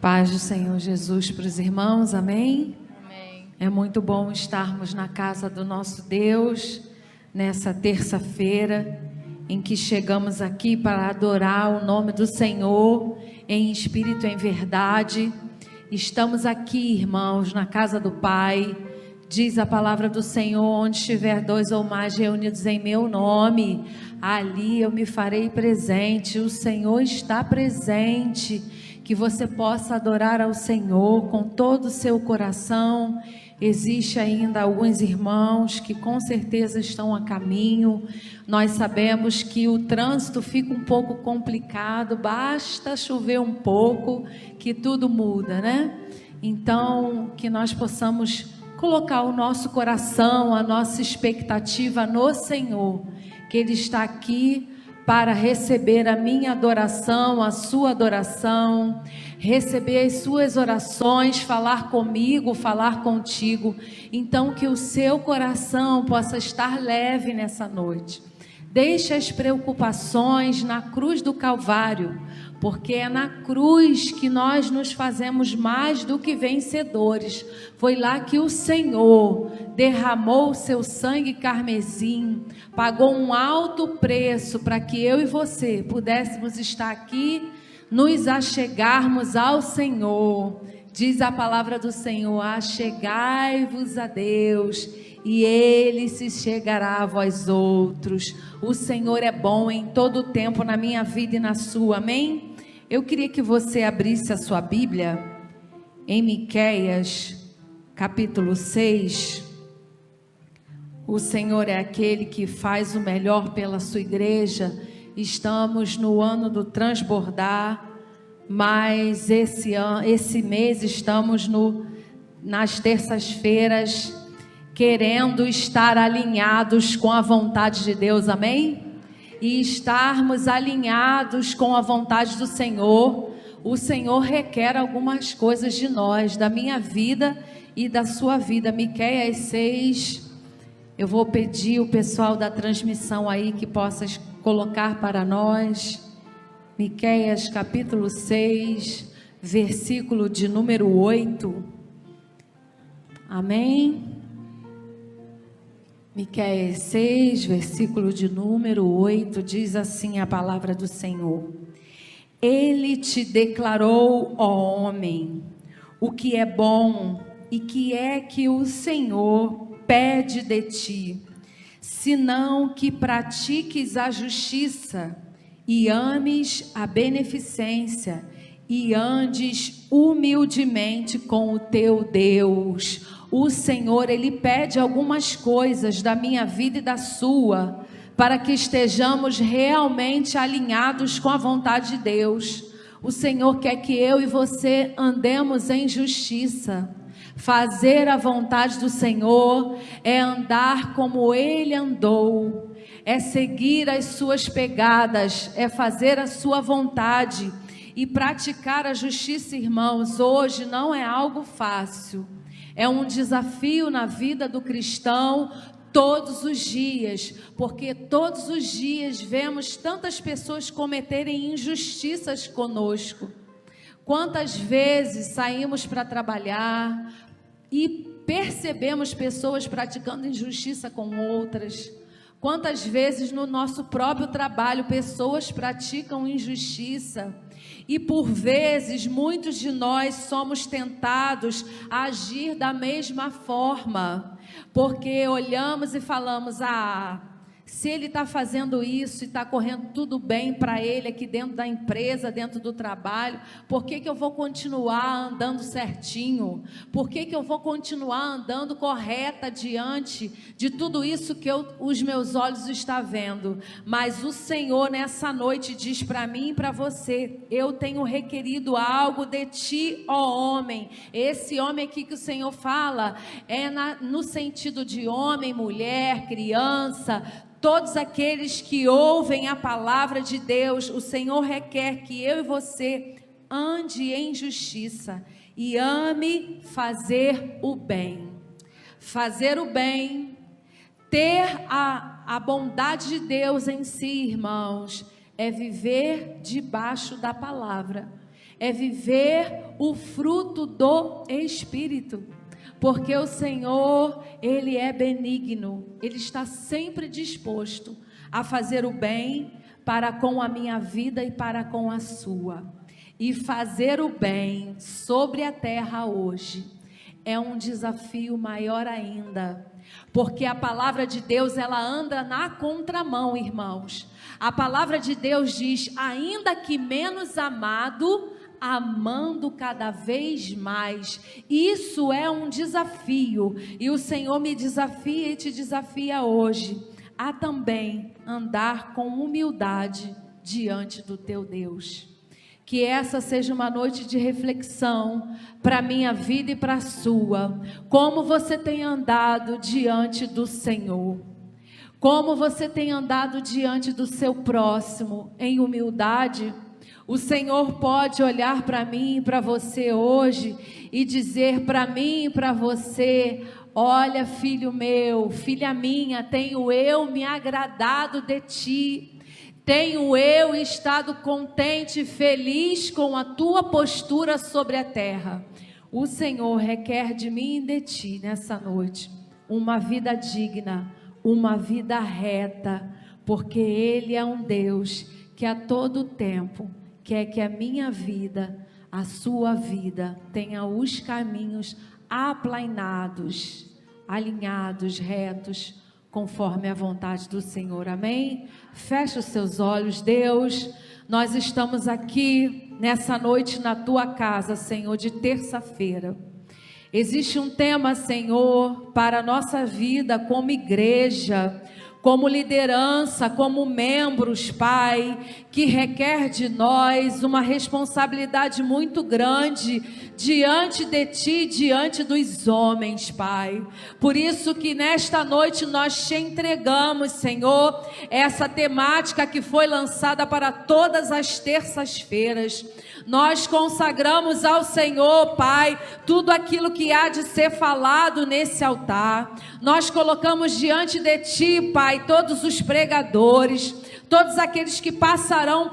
Paz do Senhor Jesus para os irmãos, amém? Amém. É muito bom estarmos na casa do nosso Deus, nessa terça-feira, em que chegamos aqui para adorar o nome do Senhor, em espírito e em verdade. Estamos aqui, irmãos, na casa do Pai. Diz a palavra do Senhor: onde estiver dois ou mais reunidos em meu nome, ali eu me farei presente. O Senhor está presente. Que você possa adorar ao Senhor com todo o seu coração. Existe ainda alguns irmãos que com certeza estão a caminho. Nós sabemos que o trânsito fica um pouco complicado, basta chover um pouco que tudo muda, né? Então, que nós possamos colocar o nosso coração, a nossa expectativa no Senhor, que Ele está aqui para receber a minha adoração, a sua adoração, receber as suas orações, falar comigo, falar contigo. Então que o seu coração possa estar leve nessa noite. Deixe as preocupações na cruz do Calvário, porque é na cruz que nós nos fazemos mais do que vencedores. Foi lá que o Senhor derramou o seu sangue carmesim, pagou um alto preço para que eu e você pudéssemos estar aqui, nos achegarmos ao Senhor. Diz a palavra do Senhor: achegai-vos a Deus, e Ele se chegará a vós outros. O Senhor é bom em todo o tempo, na minha vida e na sua, amém? Eu queria que você abrisse a sua Bíblia em Miqueias, capítulo 6. O Senhor é aquele que faz o melhor pela sua igreja. Estamos no ano do transbordar, mas esse mês estamos nas terças-feiras, querendo estar alinhados com a vontade de Deus, amém? E estarmos alinhados com a vontade do Senhor. O Senhor requer algumas coisas de nós, da minha vida e da sua vida. Miqueias 6, eu vou pedir o pessoal da transmissão aí que possa colocar para nós. Miqueias capítulo 6, versículo de número 8. Amém? Miqueias 6, versículo de número 8, diz assim a palavra do Senhor: Ele te declarou, ó homem, o que é bom e que é que o Senhor pede de ti, senão que pratiques a justiça e ames a beneficência e andes humildemente com o teu Deus. O Senhor, Ele pede algumas coisas da minha vida e da sua, para que estejamos realmente alinhados com a vontade de Deus. O Senhor quer que eu e você andemos em justiça. Fazer a vontade do Senhor é andar como Ele andou, é seguir as suas pegadas, é fazer a sua vontade e praticar a justiça, irmãos. Hoje não é algo fácil. É um desafio na vida do cristão todos os dias, porque todos os dias vemos tantas pessoas cometerem injustiças conosco. Quantas vezes saímos para trabalhar e percebemos pessoas praticando injustiça com outras? Quantas vezes no nosso próprio trabalho pessoas praticam injustiça? E por vezes muitos de nós somos tentados a agir da mesma forma, porque olhamos e falamos: se ele está fazendo isso e está correndo tudo bem para ele aqui dentro da empresa, dentro do trabalho, por que eu vou continuar andando certinho? Por que eu vou continuar andando correta diante de tudo isso que os meus olhos estão vendo? Mas o Senhor nessa noite diz para mim e para você: eu tenho requerido algo de ti, ó homem. Esse homem aqui que o Senhor fala é no sentido de homem, mulher, criança, todos aqueles que ouvem a palavra de Deus. O Senhor requer que eu e você ande em justiça e ame fazer o bem. Fazer o bem, ter a bondade de Deus em si, irmãos, é viver debaixo da palavra. é viver o fruto do Espírito. Porque o Senhor, Ele é benigno, Ele está sempre disposto a fazer o bem para com a minha vida e para com a sua. E fazer o bem sobre a terra hoje é um desafio maior ainda, porque a palavra de Deus, ela anda na contramão, irmãos. A palavra de Deus diz: ainda que menos amado, amando cada vez mais. Isso é um desafio, e o Senhor me desafia e te desafia hoje a também andar com humildade diante do teu Deus. Que essa seja uma noite de reflexão para a minha vida e para a sua. Como você tem andado diante do Senhor? Como você tem andado diante do seu próximo em humildade? O Senhor pode olhar para mim e para você hoje e dizer para mim e para você: olha, filho meu, filha minha, tenho eu me agradado de ti, tenho eu estado contente e feliz com a tua postura sobre a terra. O Senhor requer de mim e de ti nessa noite uma vida digna, uma vida reta, porque Ele é um Deus que a todo tempo quer que a minha vida, a sua vida, tenha os caminhos aplainados, alinhados, retos, conforme a vontade do Senhor. Amém? Fecha os seus olhos. Deus, nós estamos aqui nessa noite na tua casa, Senhor, de terça-feira. Existe um tema, Senhor, para a nossa vida como igreja, como liderança, como membros, Pai, que requer de nós uma responsabilidade muito grande diante de Ti, diante dos homens, Pai. Por isso que nesta noite nós te entregamos, Senhor, essa temática que foi lançada para todas as terças-feiras. Nós consagramos ao Senhor, Pai, tudo aquilo que há de ser falado nesse altar. Nós colocamos diante de Ti, Pai, todos os pregadores, todos aqueles que passarão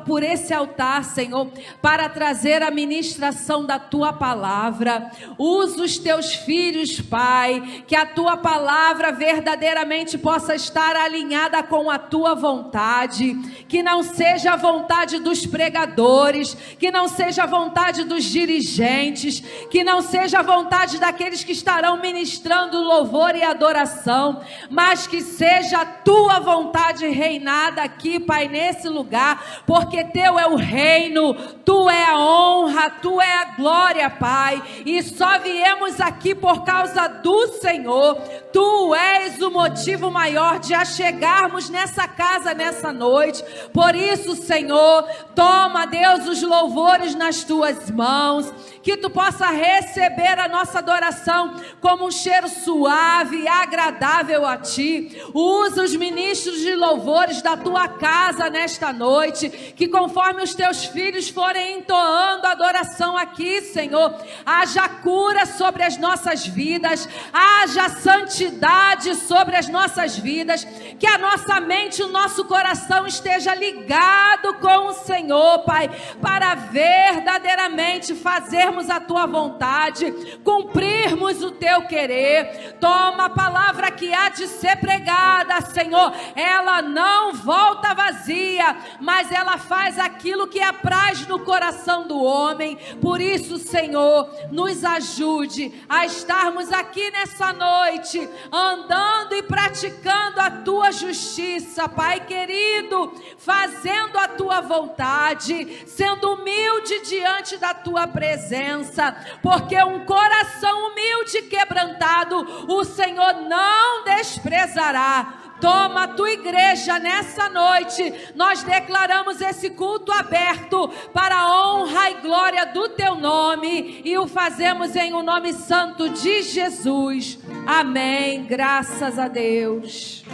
por esse altar, Senhor, para trazer a ministração da Tua palavra. Usa os Teus filhos, Pai, que a Tua palavra verdadeiramente possa estar alinhada com a Tua vontade, que não seja a vontade dos pregadores, que não seja a vontade dos dirigentes, que não seja a vontade daqueles que estarão ministrando louvor e adoração, mas que seja a Tua vontade reinada aqui, Pai, nesse lugar, porque Teu é o reino, Tu é a honra, Tu é a glória, Pai, e só viemos aqui por causa do Senhor. Tu és o motivo maior de achegarmos nessa casa nessa noite. Por isso, Senhor, toma, Deus, os louvores nas Tuas mãos, que Tu possa receber a nossa adoração como um cheiro suave e agradável a Ti. Usa os ministros de louvores da Tua casa nesta noite, que conforme os Teus filhos forem entoando adoração aqui, Senhor, haja cura sobre as nossas vidas, haja santidade sobre as nossas vidas, que a nossa mente e o nosso coração esteja ligado com o Senhor, Pai, para verdadeiramente fazermos a Tua vontade, cumprirmos o Teu querer. Toma a palavra que há de ser pregada, Senhor, ela não volta vazia, mas ela faz aquilo que apraz no coração do homem. Por isso, Senhor, nos ajude a estarmos aqui nessa noite, andando e praticando a Tua justiça, Pai querido, fazendo a Tua vontade, sendo humilde diante da Tua presença, porque um coração humilde e quebrantado o Senhor não desprezará. Toma a Tua igreja nessa noite, nós declaramos esse culto aberto para a honra e glória do Teu nome, e o fazemos em o nome santo de Jesus. Amém. Graças a Deus.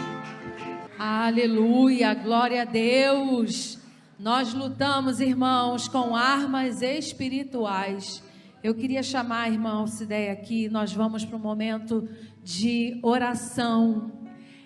Aleluia, glória a Deus. Nós lutamos, irmãos, com armas espirituais. Eu queria chamar a irmã Alcideia aqui. Nós vamos para um momento de oração.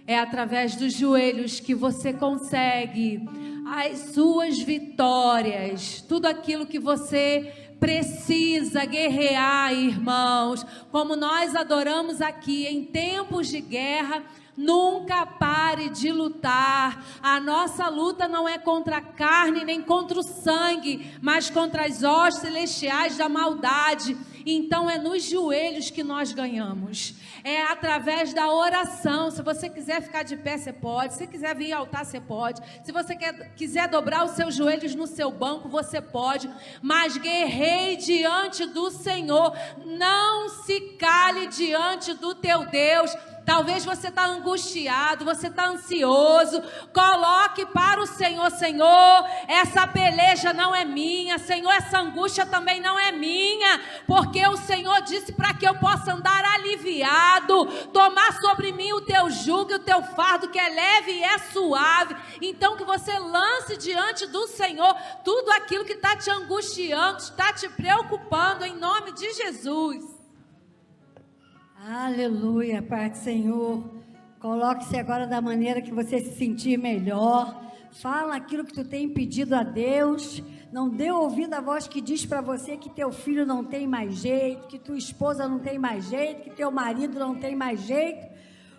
É através dos joelhos que você consegue as suas vitórias, tudo aquilo que você precisa guerrear, irmãos, como nós adoramos aqui em tempos de guerra. Nunca pare de lutar. A nossa luta não é contra a carne nem contra o sangue, mas contra as hostes celestiais da maldade. Então é nos joelhos que nós ganhamos, é através da oração. Se você quiser ficar de pé, você pode. Se quiser vir ao altar, você pode. Se você quiser dobrar os seus joelhos no seu banco, você pode. Mas guerreie diante do Senhor. Não se cale diante do teu Deus. Talvez você está angustiado, você está ansioso. Coloque para o Senhor: Senhor, essa peleja não é minha. Senhor, essa angústia também não é minha, porque o Senhor disse para que eu possa andar aliviado, tomar sobre mim o teu jugo e o teu fardo, que é leve e é suave. Então que você lance diante do Senhor tudo aquilo que está te angustiando, está te preocupando, em nome de Jesus. Aleluia, Pai do Senhor. Coloque-se agora da maneira que você se sentir melhor. Fala aquilo que tu tem pedido a Deus. Não dê ouvido à voz que diz para você que teu filho não tem mais jeito, que tua esposa não tem mais jeito, que teu marido não tem mais jeito.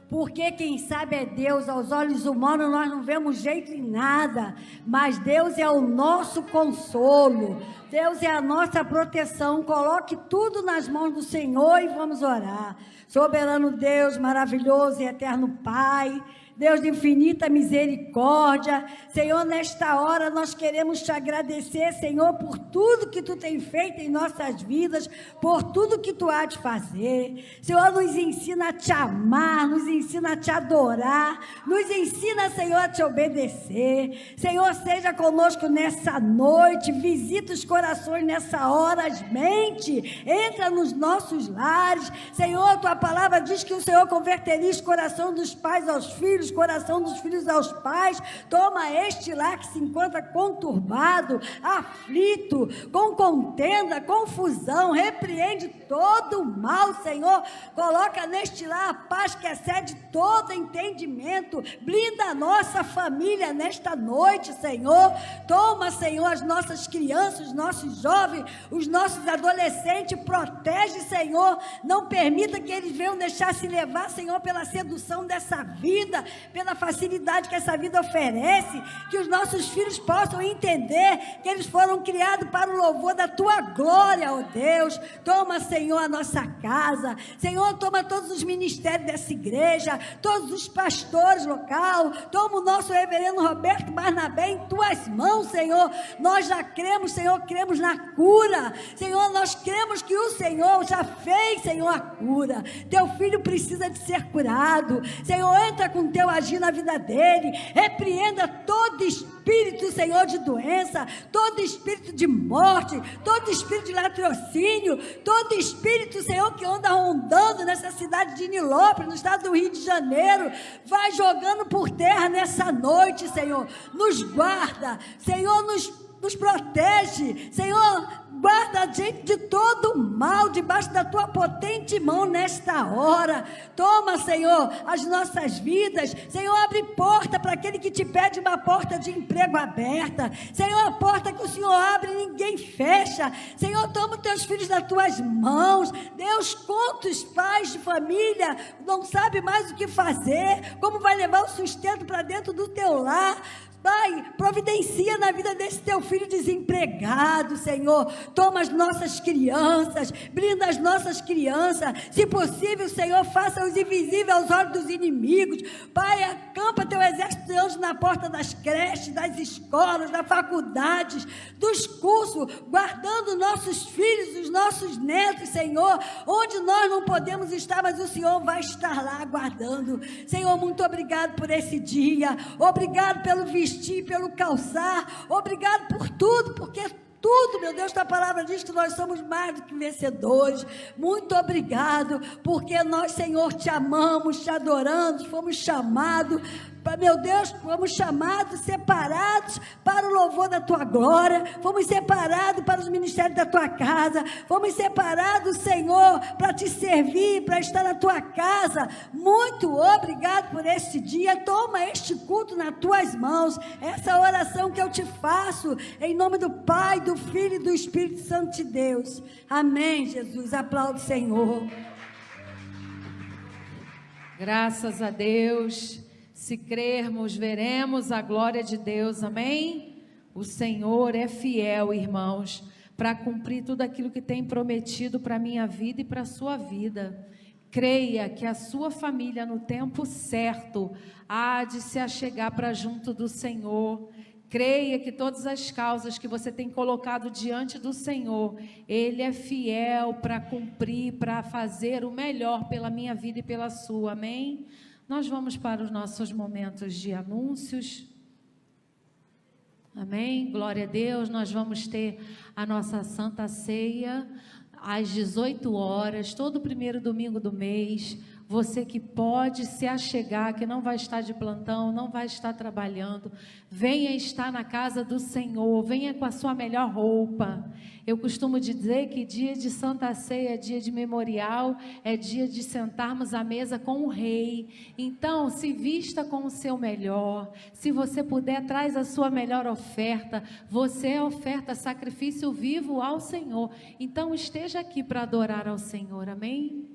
Porque quem sabe é Deus. Aos olhos humanos nós não vemos jeito em nada, mas Deus é o nosso consolo, Deus é a nossa proteção. Coloque tudo nas mãos do Senhor e vamos orar. Soberano Deus, maravilhoso e eterno Pai, Deus de infinita misericórdia, Senhor, nesta hora nós queremos te agradecer, Senhor, por tudo que tu tem feito em nossas vidas, por tudo que tu há de fazer. Senhor, nos ensina a te amar, nos ensina a te adorar, nos ensina, Senhor, a te obedecer. Senhor, seja conosco nessa noite, visita os corações nessa hora, as mentes, entra nos nossos lares. Senhor, tua palavra diz que o Senhor converteria o coração dos pais aos filhos, coração dos filhos aos pais. Toma este lar que se encontra conturbado, aflito, com contenda, confusão, repreende todo o mal, Senhor. Coloca neste lar a paz que excede todo entendimento. Blinda a nossa família nesta noite, Senhor. Toma, Senhor, as nossas crianças, os nossos jovens, os nossos adolescentes. Protege, Senhor. Não permita que eles venham deixar se levar, Senhor, pela sedução dessa vida, pela facilidade que essa vida oferece. Que os nossos filhos possam entender que eles foram criados para o louvor da tua glória, ó Deus. Toma, Senhor, a nossa casa. Senhor, toma todos os ministérios dessa igreja, todos os pastores local. Toma o nosso reverendo Roberto Barnabé em tuas mãos, Senhor. Nós já cremos, Senhor, cremos na cura. Senhor, nós cremos que o Senhor já fez, Senhor, a cura. Teu filho precisa de ser curado. Senhor, entra com teu agir na vida dele. Repreenda todo espírito, Senhor, de doença, todo espírito de morte, todo espírito de latrocínio, todo espírito, Senhor, que anda rondando nessa cidade de Nilópolis, no estado do Rio de Janeiro. Vai jogando por terra nessa noite, Senhor. Nos guarda, Senhor, nos protege, Senhor. Guarda a gente de todo mal, debaixo da tua potente mão nesta hora. Toma, Senhor, as nossas vidas. Senhor, abre porta para aquele que te pede uma porta de emprego aberta. Senhor, a porta que o Senhor abre, ninguém fecha. Senhor, toma os teus filhos nas tuas mãos. Deus, quantos pais de família não sabem mais o que fazer, como vai levar o sustento para dentro do teu lar. Pai, providencia na vida desse teu filho desempregado, Senhor. Toma as nossas crianças, blinda as nossas crianças. Se possível, Senhor, faça-os invisíveis aos olhos dos inimigos. Pai, acampa teu exército de anjos na porta das creches, das escolas, das faculdades, dos cursos, guardando nossos filhos, os nossos netos, Senhor. Onde nós não podemos estar, mas o Senhor vai estar lá guardando. Senhor, muito obrigado por esse dia. Obrigado pelo vestir, pelo calçar, obrigado por tudo, porque tudo, meu Deus, tua palavra diz que nós somos mais do que vencedores. Muito obrigado, porque nós, Senhor, te amamos, te adoramos, fomos chamados Meu Deus, fomos chamados, separados para o louvor da tua glória, fomos separados para os ministérios da tua casa, fomos separados, Senhor, para te servir, para estar na tua casa. Muito obrigado por este dia. Toma este culto nas tuas mãos, essa oração que eu te faço, em nome do Pai, do Filho e do Espírito Santo de Deus. Amém, Jesus. Aplaude, Senhor. Graças a Deus. Se crermos, veremos a glória de Deus, amém? O Senhor é fiel, irmãos, para cumprir tudo aquilo que tem prometido para a minha vida e para a sua vida. Creia que a sua família, no tempo certo, há de se achegar para junto do Senhor. Creia que todas as causas que você tem colocado diante do Senhor, Ele é fiel para cumprir, para fazer o melhor pela minha vida e pela sua, amém? Nós vamos para os nossos momentos de anúncios. Amém? Glória a Deus. Nós vamos ter a nossa Santa Ceia às 18 horas, todo primeiro domingo do mês. Você que pode se achegar, que não vai estar de plantão, não vai estar trabalhando, venha estar na casa do Senhor, venha com a sua melhor roupa. Eu costumo dizer que dia de Santa Ceia é dia de memorial, é dia de sentarmos à mesa com o Rei. Então, se vista com o seu melhor. Se você puder, traz a sua melhor oferta. Você é oferta, sacrifício vivo ao Senhor. Então, esteja aqui para adorar ao Senhor, amém?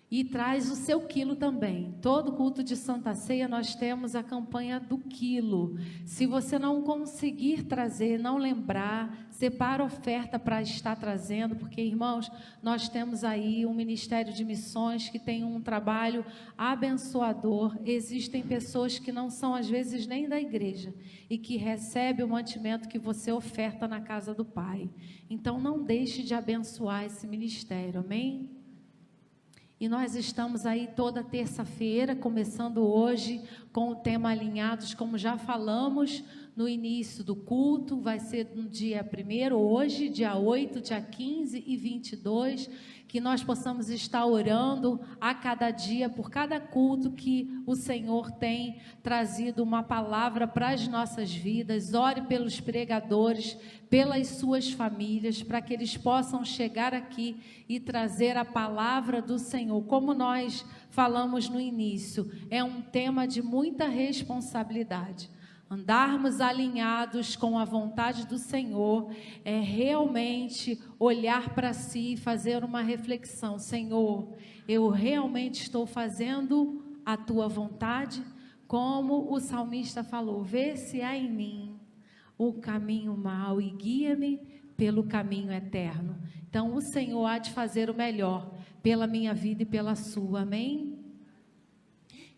E traz o seu quilo também. Todo culto de Santa Ceia nós temos a campanha do quilo. Se você não conseguir trazer, não lembrar, separa a oferta para estar trazendo, porque, irmãos, nós temos aí um ministério de missões que tem um trabalho abençoador. Existem pessoas que não são às vezes nem da igreja e que recebem o mantimento que você oferta na casa do Pai. Então não deixe de abençoar esse ministério, amém? E nós estamos aí toda terça-feira, começando hoje com o tema Alinhados, como já falamos no início do culto, vai ser no dia 1º, hoje, dia 8, dia 15 e 22, que nós possamos estar orando a cada dia, por cada culto que o Senhor tem trazido uma palavra para as nossas vidas. Ore pelos pregadores, pelas suas famílias, para que eles possam chegar aqui e trazer a palavra do Senhor. Como nós falamos no início, é um tema de muita responsabilidade. Andarmos alinhados com a vontade do Senhor é realmente olhar para si e fazer uma reflexão. Senhor, eu realmente estou fazendo a tua vontade? Como o salmista falou, vê se há em mim o caminho mau e guia-me pelo caminho eterno. Então o Senhor há de fazer o melhor pela minha vida e pela sua, amém?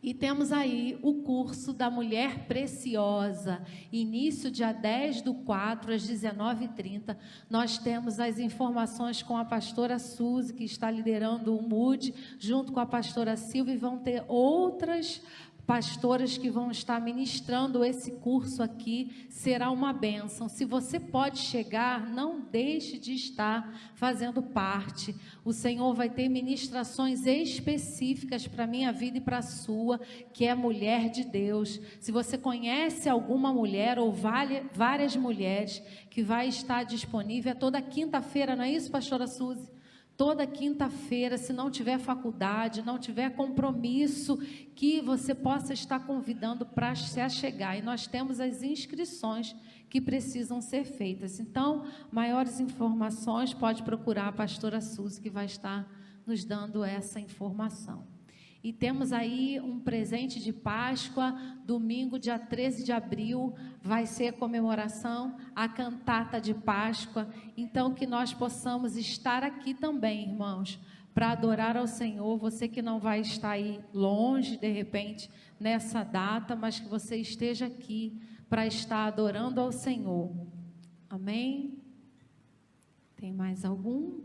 E temos aí o curso da Mulher Preciosa, início dia 10/4 às 19h30. Nós temos as informações com a pastora Suzy, que está liderando o MUD, junto com a pastora Silvia, e vão ter outras pastoras que vão estar ministrando esse curso aqui. Será uma bênção. Se você pode chegar, não deixe de estar fazendo parte. O Senhor vai ter ministrações específicas para a minha vida e para a sua, que é mulher de Deus. Se você conhece alguma mulher ou várias mulheres que vai estar disponível, é toda quinta-feira, não é isso, pastora Suzy? Toda quinta-feira, se não tiver faculdade, não tiver compromisso, que você possa estar convidando para se achegar. E nós temos as inscrições que precisam ser feitas. Então, maiores informações, pode procurar a pastora Suzy, que vai estar nos dando essa informação. E temos aí um presente de Páscoa, domingo, dia 13 de abril, vai ser a comemoração, a cantata de Páscoa. Então, que nós possamos estar aqui também, irmãos, para adorar ao Senhor. Você que não vai estar aí longe, de repente, nessa data, mas que você esteja aqui para estar adorando ao Senhor. Amém? Tem mais algum?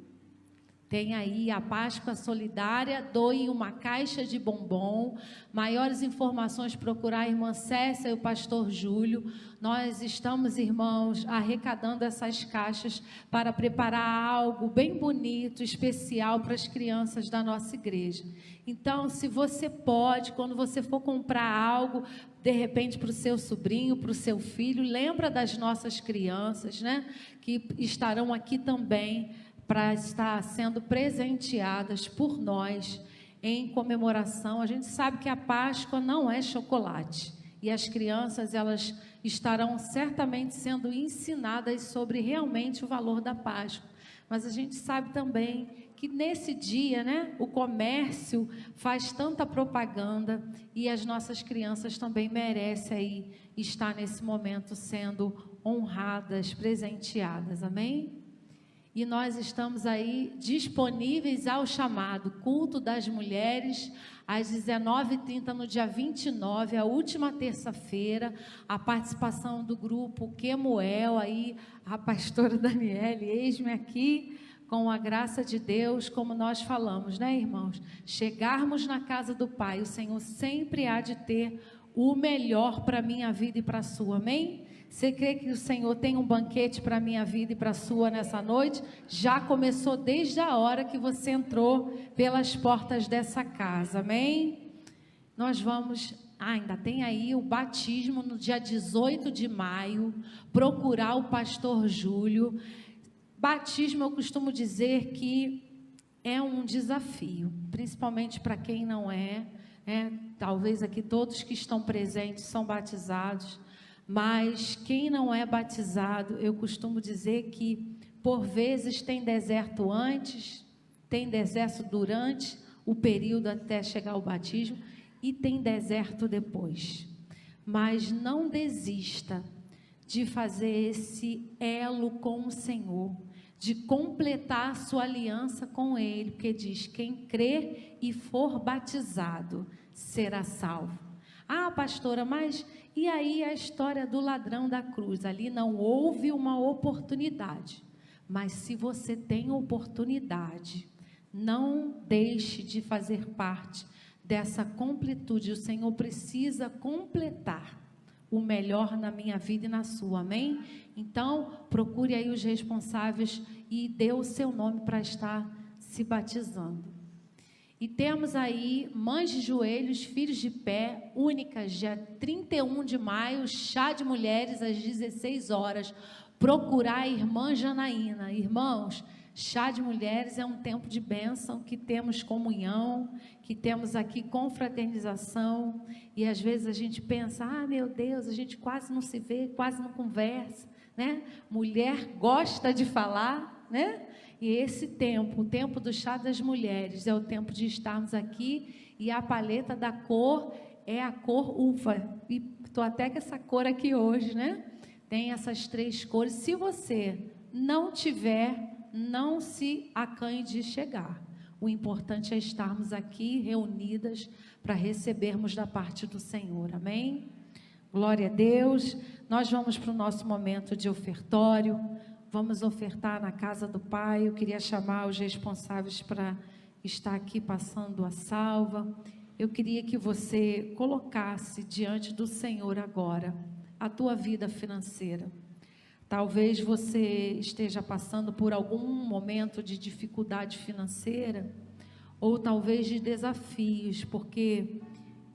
Tem aí a Páscoa Solidária, doe uma caixa de bombom. Maiores informações, procurar a irmã Cécia e o pastor Júlio. Nós estamos, irmãos, arrecadando essas caixas para preparar algo bem bonito, especial para as crianças da nossa igreja. Então, se você pode, quando você for comprar algo, de repente para o seu sobrinho, para o seu filho, lembra das nossas crianças, né? Que estarão aqui também para estar sendo presenteadas por nós em comemoração. A gente sabe que a Páscoa não é chocolate e as crianças, elas estarão certamente sendo ensinadas sobre realmente o valor da Páscoa. Mas a gente sabe também que nesse dia, né, o comércio faz tanta propaganda e as nossas crianças também merecem aí estar nesse momento sendo honradas, presenteadas, amém? E nós estamos aí disponíveis ao chamado culto das mulheres, às 19h30, no dia 29, a última terça-feira, a participação do grupo Quemuel, aí a pastora Daniele, eis-me aqui, com a graça de Deus, como nós falamos, né, irmãos? Chegarmos na casa do Pai, o Senhor sempre há de ter o melhor para a minha vida e para a sua, amém? Você crê que o Senhor tem um banquete para a minha vida e para a sua nessa noite? Já começou desde a hora que você entrou pelas portas dessa casa, amém? Nós vamos, ainda tem aí o batismo no dia 18 de maio, procurar o pastor Júlio. Batismo, eu costumo dizer que é um desafio, principalmente para quem não é, né? Talvez aqui todos que estão presentes são batizados, mas quem não é batizado, eu costumo dizer que por vezes tem deserto antes, tem deserto durante o período até chegar ao batismo e tem deserto depois. Mas não desista de fazer esse elo com o Senhor, de completar a sua aliança com Ele, porque diz: quem crer e for batizado será salvo. Ah, pastora, mas e aí a história do ladrão da cruz? Ali não houve uma oportunidade, mas se você tem oportunidade, não deixe de fazer parte dessa completude. O Senhor precisa completar o melhor na minha vida e na sua, amém? Então, procure aí os responsáveis e dê o seu nome para estar se batizando. E temos aí mães de joelhos, filhos de pé, únicas, dia 31 de maio, chá de mulheres às 16 horas. Procurar a irmã Janaína. Irmãos, chá de mulheres é um tempo de bênção, que temos comunhão, que temos aqui confraternização. E às vezes a gente pensa: ah, meu Deus, a gente quase não se vê, quase não conversa, né? Mulher gosta de falar, né? E esse tempo, o tempo do chá das mulheres, é o tempo de estarmos aqui, e a paleta da cor é a cor uva. E estou até com essa cor aqui hoje, né? Tem essas 3 cores. Se você não tiver, não se acanhe de chegar. O importante é estarmos aqui reunidas para recebermos da parte do Senhor, amém? Glória a Deus. Nós vamos para o nosso momento de ofertório. Vamos ofertar na casa do Pai. Eu queria chamar os responsáveis para estar aqui passando a salva. Eu queria que você colocasse diante do Senhor agora a tua vida financeira. Talvez você esteja passando por algum momento de dificuldade financeira, ou talvez de desafios, porque,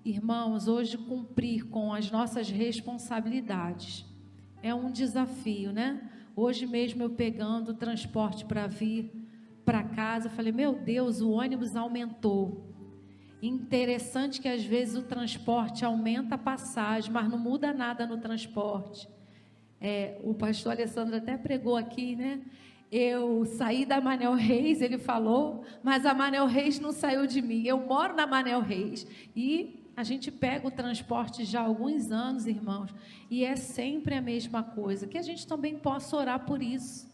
irmãos, hoje cumprir com as nossas responsabilidades é um desafio, né? Hoje mesmo eu pegando o transporte para vir para casa, eu falei: meu Deus, o ônibus aumentou. Interessante que às vezes o transporte aumenta a passagem, mas não muda nada no transporte. O pastor Alessandro até pregou aqui, né? Eu saí da Manel Reis, ele falou, mas a Manel Reis não saiu de mim. Eu moro na Manel Reis e a gente pega o transporte já há alguns anos, irmãos, e é sempre a mesma coisa. Que a gente também possa orar por isso,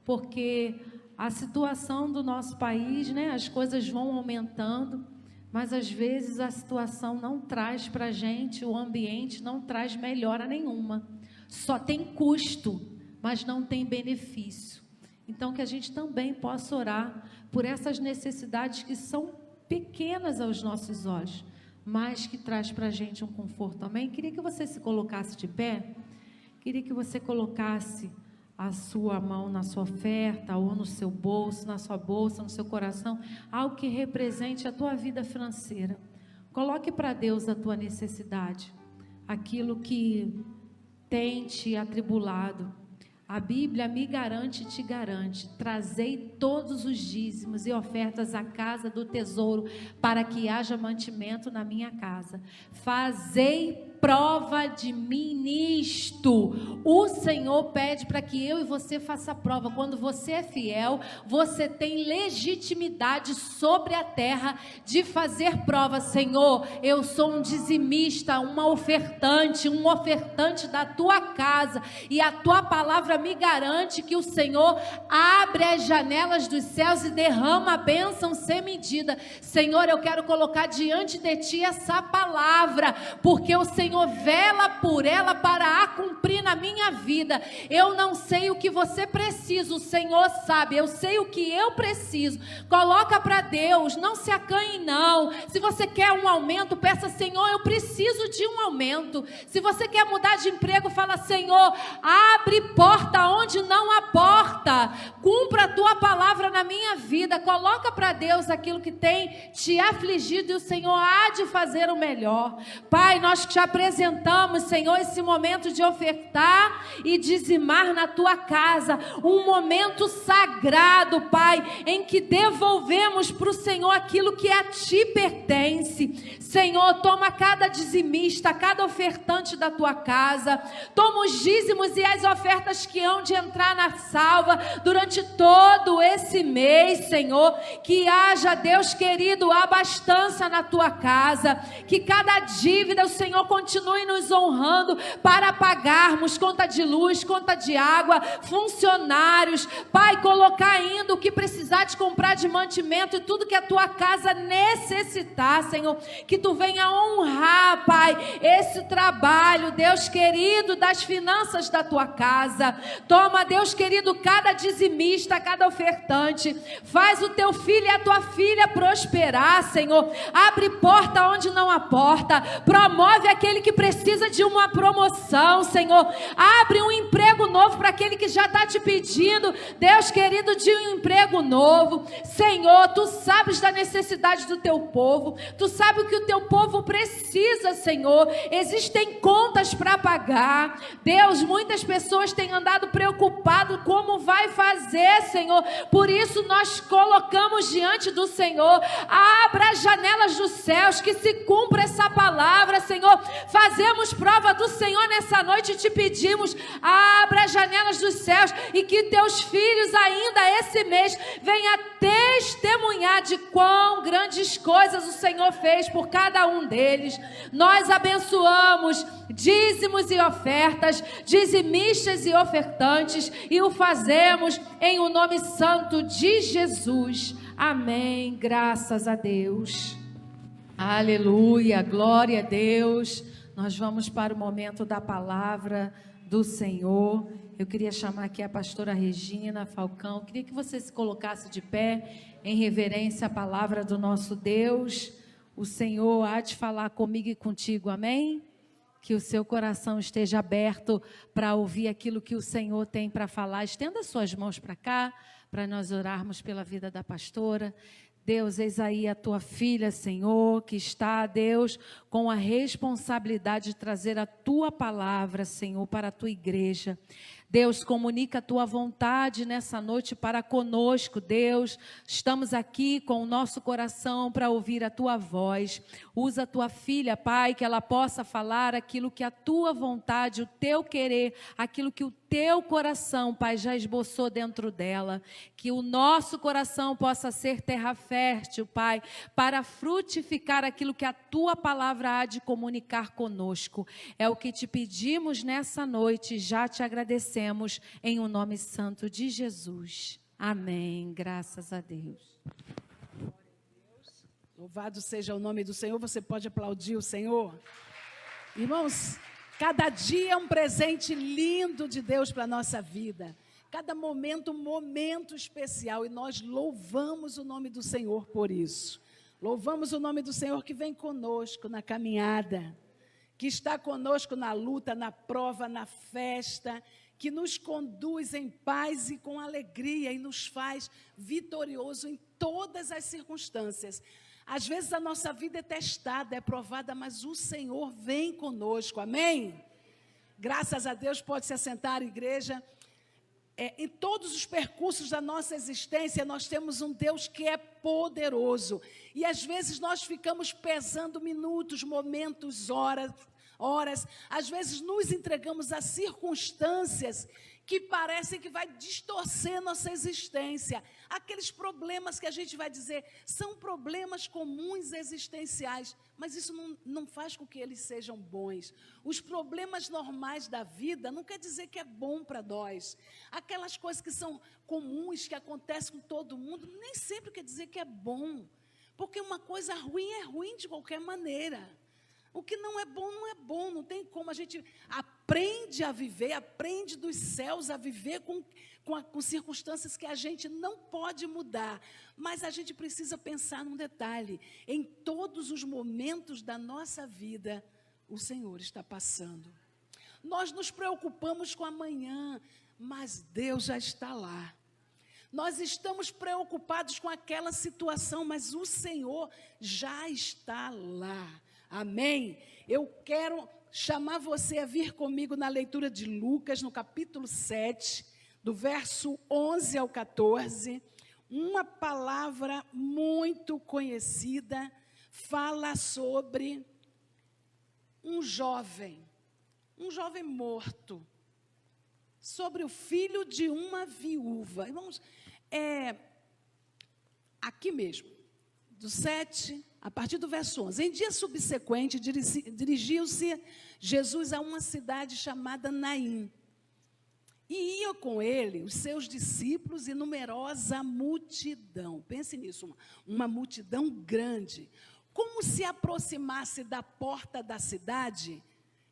porque a situação do nosso país, né? As coisas vão aumentando, mas às vezes a situação não traz para a gente, o ambiente não traz melhora nenhuma. Só tem custo, mas não tem benefício. Então, que a gente também possa orar por essas necessidades que são pequenas aos nossos olhos, mas que traz para a gente um conforto. Amém? Queria que você se colocasse de pé. Queria que você colocasse a sua mão na sua oferta, ou no seu bolso, na sua bolsa, no seu coração, algo que represente a tua vida financeira. Coloque para Deus a tua necessidade, aquilo que tem te atribulado. A Bíblia me garante e te garante: trazei todos os dízimos e ofertas à casa do tesouro, para que haja mantimento na minha casa. Fazei prova de mim nisto. O Senhor pede para que eu e você faça prova. Quando você é fiel, você tem legitimidade sobre a terra de fazer prova. Senhor, eu sou um dizimista, um ofertante da tua casa, e a tua palavra me garante que o Senhor abre as janelas dos céus e derrama a bênção sem medida. Senhor, eu quero colocar diante de ti essa palavra, porque o Senhor vela por ela para a cumprir na minha vida. Eu não sei o que você precisa, o Senhor sabe. Eu sei o que eu preciso. Coloca para Deus, não se acanhe não. Se você quer um aumento, peça: Senhor, eu preciso de um aumento. Se você quer mudar de emprego, fala: Senhor, abre porta onde não há porta. Cumpra a tua palavra na minha vida. Coloca para Deus aquilo que tem te afligido, e o Senhor há de fazer o melhor. Pai, nós te apresentamos, Senhor, esse momento de ofertar e dizimar na tua casa, um momento sagrado, Pai, em que devolvemos para o Senhor aquilo que a ti pertence. Senhor, toma cada dizimista, cada ofertante da tua casa, toma os dízimos e as ofertas que hão de entrar na salva durante todo esse mês, Senhor. Que haja, Deus querido, abastança na tua casa, que cada dívida o Senhor continue nos honrando para pagarmos conta de luz, conta de água, funcionários, Pai, colocar ainda o que precisar de comprar de mantimento e tudo que a tua casa necessitar, Senhor. Que tu venha honrar, Pai, esse trabalho, Deus querido, das finanças da tua casa. Toma, Deus querido, cada dizimista, cada ofertante, faz o teu filho e a tua filha prosperar, Senhor. Abre porta onde não há porta, promove aquele que precisa de uma promoção, Senhor. Abre um emprego novo para aquele que já está te pedindo, Deus querido, de um emprego novo. Senhor, tu sabes da necessidade do teu povo, tu sabes o que o teu povo precisa, Senhor. Existem contas para pagar, Deus. Muitas pessoas têm andado preocupadas como vai fazer, Senhor. Por isso nós colocamos diante do Senhor: abra as janelas dos céus, que se cumpra essa palavra, Senhor. Fazemos prova do Senhor nessa noite e te pedimos: abra as janelas dos céus, e que teus filhos ainda esse mês venham testemunhar de quão grandes coisas o Senhor fez por cada um deles. Nós abençoamos dízimos e ofertas, dizimistas e ofertantes, e o fazemos em o nome santo de Jesus. Amém. Graças a Deus. Aleluia, glória a Deus. Nós vamos para o momento da palavra do Senhor. Eu queria chamar aqui a pastora Regina Falcão. Eu queria que você se colocasse de pé em reverência à palavra do nosso Deus. O Senhor há de falar comigo e contigo, amém? Que o seu coração esteja aberto para ouvir aquilo que o Senhor tem para falar. Estenda suas mãos para cá, para nós orarmos pela vida da pastora. Deus, eis aí a tua filha, Senhor, que está, Deus, com a responsabilidade de trazer a tua palavra, Senhor, para a tua igreja. Deus, comunica a tua vontade nessa noite para conosco, Deus. Estamos aqui com o nosso coração para ouvir a tua voz. Usa a tua filha, Pai, que ela possa falar aquilo que a tua vontade, o teu querer, aquilo que o teu coração, Pai, já esboçou dentro dela. Que o nosso coração possa ser terra fértil, Pai, para frutificar aquilo que a tua palavra há de comunicar conosco. É o que te pedimos nessa noite, já te agradecemos. Em o nome santo de Jesus. Amém. Graças a Deus. Louvado seja o nome do Senhor. Você pode aplaudir o Senhor? Irmãos, cada dia é um presente lindo de Deus para a nossa vida. cada momento um momento especial, e nós louvamos o nome do Senhor por isso. Louvamos o nome do Senhor que vem conosco na caminhada, que está conosco na luta, na prova, na festa, que nos conduz em paz e com alegria e nos faz vitorioso em todas as circunstâncias. Às vezes a nossa vida é testada, é provada, mas o Senhor vem conosco, amém? Graças a Deus, pode se assentar, igreja. Em todos os percursos da nossa existência, nós temos um Deus que é poderoso. E às vezes nós ficamos pesando minutos, momentos, horas. Às vezes nos entregamos a circunstâncias que parecem que vai distorcer nossa existência. Aqueles problemas que a gente vai dizer são problemas comuns existenciais, mas isso não faz com que eles sejam bons. Os problemas normais da vida não quer dizer que é bom para nós. Aquelas coisas que são comuns, que acontecem com todo mundo, nem sempre quer dizer que é bom. Porque uma coisa ruim é ruim de qualquer maneira. O que não é bom, não tem como. A gente aprende a viver, aprende dos céus a viver com circunstâncias que a gente não pode mudar. Mas a gente precisa pensar num detalhe: em todos os momentos da nossa vida, o Senhor está passando. Nós nos preocupamos com amanhã, mas Deus já está lá. Nós estamos preocupados com aquela situação, mas o Senhor já está lá. Amém? Eu quero chamar você a vir comigo na leitura de Lucas, no capítulo 7, do verso 11 ao 14. Uma palavra muito conhecida fala sobre um jovem morto, sobre o filho de uma viúva. Irmãos, aqui mesmo, do 7, a partir do verso 11. Em dia subsequente, dirigiu-se Jesus a uma cidade chamada Naim. E ia com ele os seus discípulos e numerosa multidão. Pense nisso, uma multidão grande. Como se aproximasse da porta da cidade,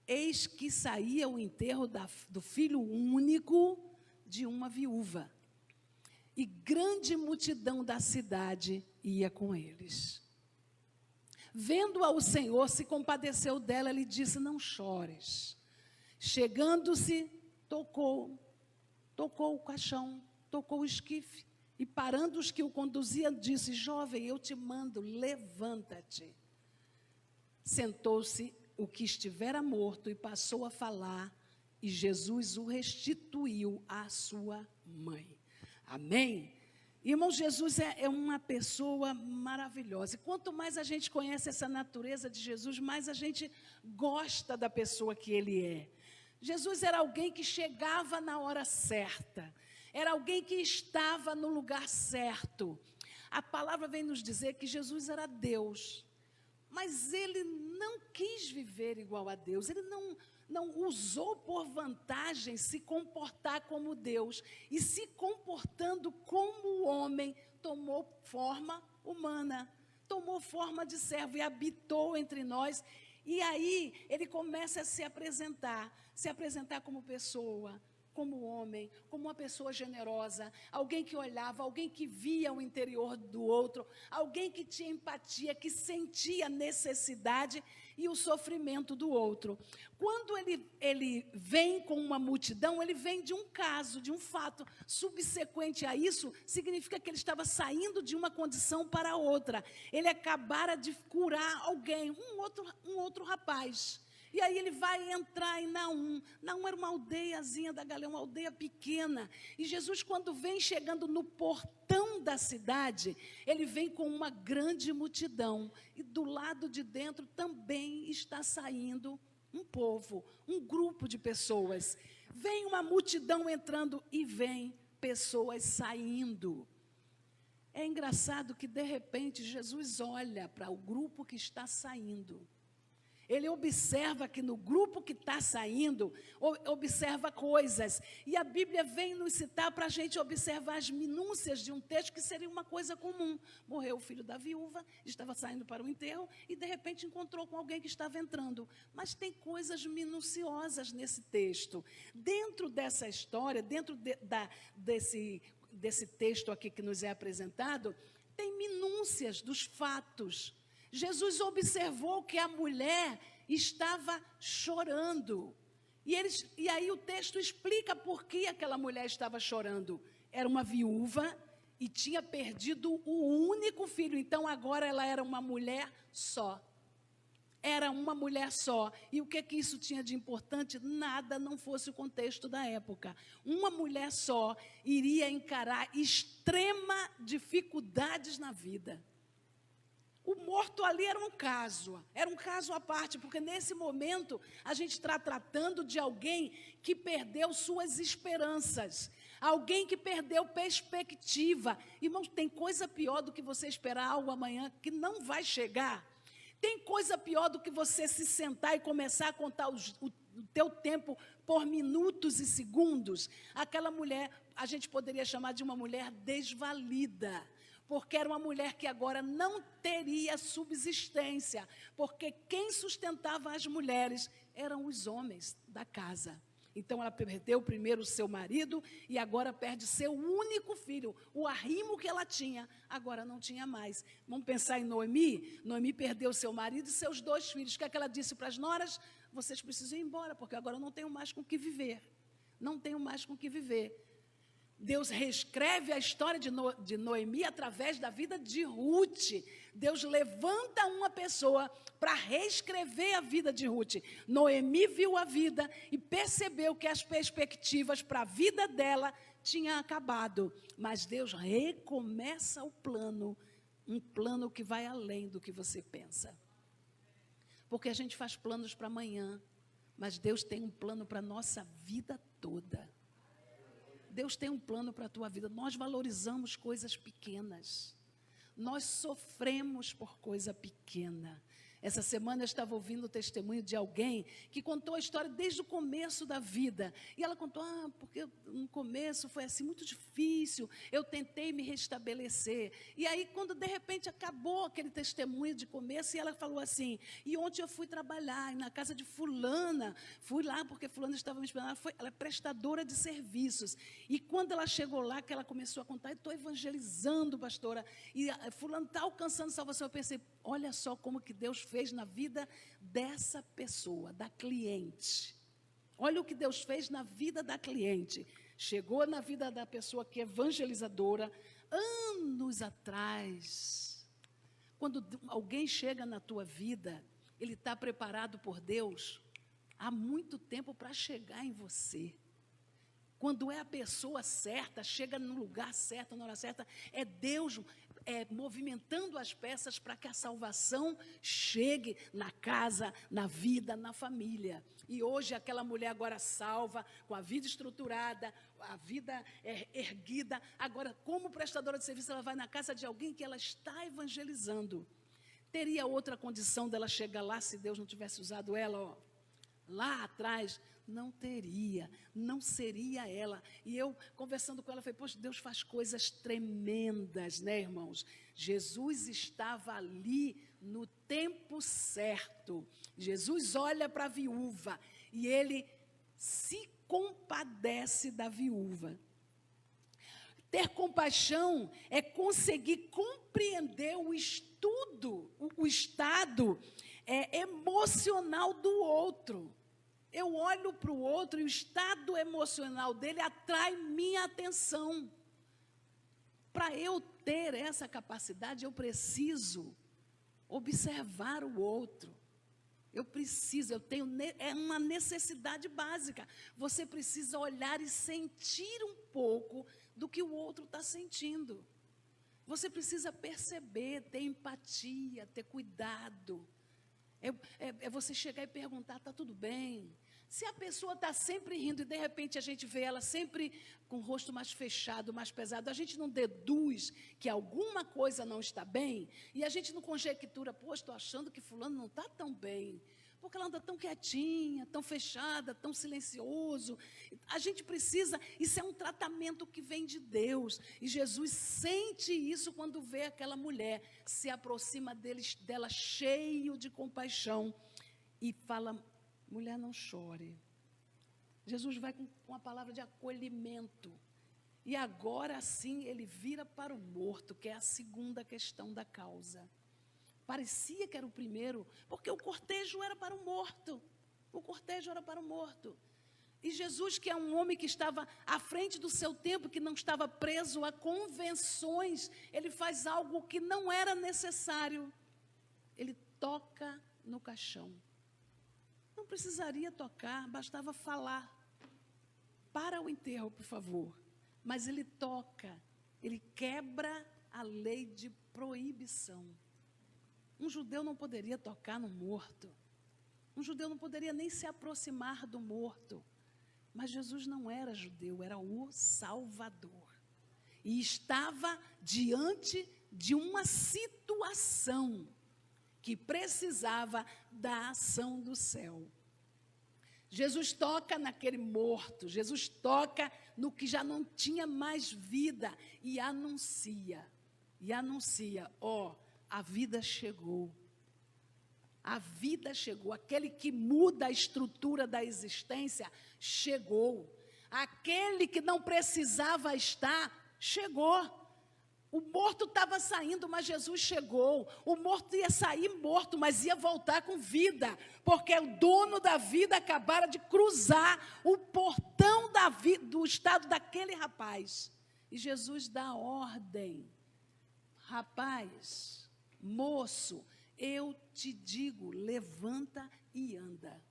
eis que saía o enterro do filho único de uma viúva. E grande multidão da cidade ia com eles. Vendo-a o Senhor, se compadeceu dela, lhe disse: não chores. Chegando-se, tocou o caixão, tocou o esquife, e parando os que o conduziam, disse: jovem, eu te mando, levanta-te. Sentou-se o que estivera morto e passou a falar, e Jesus o restituiu à sua mãe. Amém? Irmão, Jesus é uma pessoa maravilhosa. E quanto mais a gente conhece essa natureza de Jesus, mais a gente gosta da pessoa que ele é. Jesus era alguém que chegava na hora certa. Era alguém que estava no lugar certo. A palavra vem nos dizer que Jesus era Deus. Mas ele não quis viver igual a Deus. Ele não usou por vantagem se comportar como Deus. E se comportando como homem, tomou forma humana. Tomou forma de servo e habitou entre nós. E aí ele começa a se apresentar como pessoa, como homem, como uma pessoa generosa, alguém que olhava, alguém que via o interior do outro, alguém que tinha empatia, que sentia a necessidade e o sofrimento do outro. Quando ele vem com uma multidão, ele vem de um caso, de um fato subsequente a isso, significa que ele estava saindo de uma condição para outra. Ele acabara de curar alguém, um outro rapaz. E aí ele vai entrar em Naum. Naum era uma aldeiazinha da Galileia, uma aldeia pequena. E Jesus, quando vem chegando no portão da cidade, ele vem com uma grande multidão. E do lado de dentro também está saindo um povo, um grupo de pessoas. Vem uma multidão entrando e vem pessoas saindo. É engraçado que, de repente, Jesus olha para o grupo que está saindo. Ele observa que no grupo que está saindo, observa coisas. E a Bíblia vem nos citar para a gente observar as minúcias de um texto que seria uma coisa comum. Morreu o filho da viúva, estava saindo para o enterro e, de repente, encontrou com alguém que estava entrando. Mas tem coisas minuciosas nesse texto. Dentro dessa história, dentro desse texto aqui que nos é apresentado, tem minúcias dos fatos. Jesus observou que a mulher estava chorando. E aí o texto explica por que aquela mulher estava chorando. Era uma viúva e tinha perdido o único filho. Então, agora ela era uma mulher só. Era uma mulher só. E o que isso tinha de importante? Nada, não fosse o contexto da época. Uma mulher só iria encarar extrema dificuldades na vida. O morto ali era um caso à parte, porque nesse momento a gente está tratando de alguém que perdeu suas esperanças, alguém que perdeu perspectiva. Irmãos, tem coisa pior do que você esperar algo amanhã que não vai chegar. Tem coisa pior do que você se sentar e começar a contar o teu tempo por minutos e segundos. Aquela mulher, a gente poderia chamar de uma mulher desvalida, porque era uma mulher que agora não teria subsistência, porque quem sustentava as mulheres eram os homens da casa. Então, ela perdeu primeiro o seu marido e agora perde seu único filho. O arrimo que ela tinha, agora não tinha mais. Vamos pensar em Noemi? Noemi perdeu seu marido e seus 2 filhos. O que é que ela disse para as noras? Vocês precisam ir embora, porque agora eu não tenho mais com o que viver. Não tenho mais com o que viver. Deus reescreve a história de Noemi através da vida de Ruth. Deus levanta uma pessoa para reescrever a vida de Ruth. Noemi viu a vida e percebeu que as perspectivas para a vida dela tinham acabado. Mas Deus recomeça o plano, um plano que vai além do que você pensa. Porque a gente faz planos para amanhã, mas Deus tem um plano para a nossa vida toda. Deus tem um plano para a tua vida. Nós valorizamos coisas pequenas. Nós sofremos por coisa pequena. Essa semana eu estava ouvindo o testemunho de alguém que contou a história desde o começo da vida. E ela contou, porque no começo foi assim muito difícil, eu tentei me restabelecer. E aí, quando de repente acabou aquele testemunho de começo, e ela falou assim, e ontem eu fui trabalhar na casa de fulana, fui lá porque fulana estava me esperando, ela é prestadora de serviços. E quando ela chegou lá, que ela começou a contar, estou evangelizando, pastora, e fulano está alcançando salvação, eu pensei, olha só como que Deus fez na vida dessa pessoa, da cliente. Olha o que Deus fez na vida da cliente. Chegou na vida da pessoa que é evangelizadora, anos atrás. Quando alguém chega na tua vida, ele está preparado por Deus há muito tempo para chegar em você. Quando é a pessoa certa, chega no lugar certo, na hora certa, é Deus movimentando as peças para que a salvação chegue na casa, na vida, na família. E hoje aquela mulher agora salva, com a vida estruturada, a vida erguida. Agora, como prestadora de serviço, ela vai na casa de alguém que ela está evangelizando. Teria outra condição dela chegar lá se Deus não tivesse usado ela, lá atrás? Não teria, não seria ela. E eu, conversando com ela, falei, poxa, Deus faz coisas tremendas, né, irmãos? Jesus estava ali no tempo certo. Jesus olha para a viúva e ele se compadece da viúva. Ter compaixão é conseguir compreender o estado emocional do outro. Eu olho para o outro e o estado emocional dele atrai minha atenção. Para eu ter essa capacidade, eu preciso observar o outro. É uma necessidade básica. Você precisa olhar e sentir um pouco do que o outro está sentindo. Você precisa perceber, ter empatia, ter cuidado. É você chegar e perguntar, está tudo bem? Se a pessoa está sempre rindo e de repente a gente vê ela sempre com o rosto mais fechado, mais pesado, a gente não deduz que alguma coisa não está bem? E a gente não conjectura, estou achando que fulano não está tão bem. Porque ela anda tão quietinha, tão fechada, tão silencioso. A gente precisa, isso é um tratamento que vem de Deus. E Jesus sente isso quando vê aquela mulher, se aproxima dela cheio de compaixão e fala: mulher, não chore. Jesus vai com uma palavra de acolhimento. E agora sim ele vira para o morto, que é a segunda questão da causa. Parecia que era o primeiro, porque o cortejo era para o morto. O cortejo era para o morto. E Jesus, que é um homem que estava à frente do seu tempo, que não estava preso a convenções, ele faz algo que não era necessário. Ele toca no caixão. Não precisaria tocar, bastava falar: para o enterro, por favor. Mas ele toca, ele quebra a lei de proibição. Um judeu não poderia tocar no morto. Um judeu não poderia nem se aproximar do morto. Mas Jesus não era judeu, era o Salvador. E estava diante de uma situação que precisava da ação do céu. Jesus toca naquele morto, Jesus toca no que já não tinha mais vida e anuncia, ó, a vida chegou. A vida chegou, aquele que muda a estrutura da existência, chegou. Aquele que não precisava estar, chegou. O morto estava saindo, mas Jesus chegou. O morto ia sair morto, mas ia voltar com vida, porque o dono da vida acabara de cruzar o portão do estado daquele rapaz. E Jesus dá ordem: rapaz, moço, eu te digo, levanta e anda.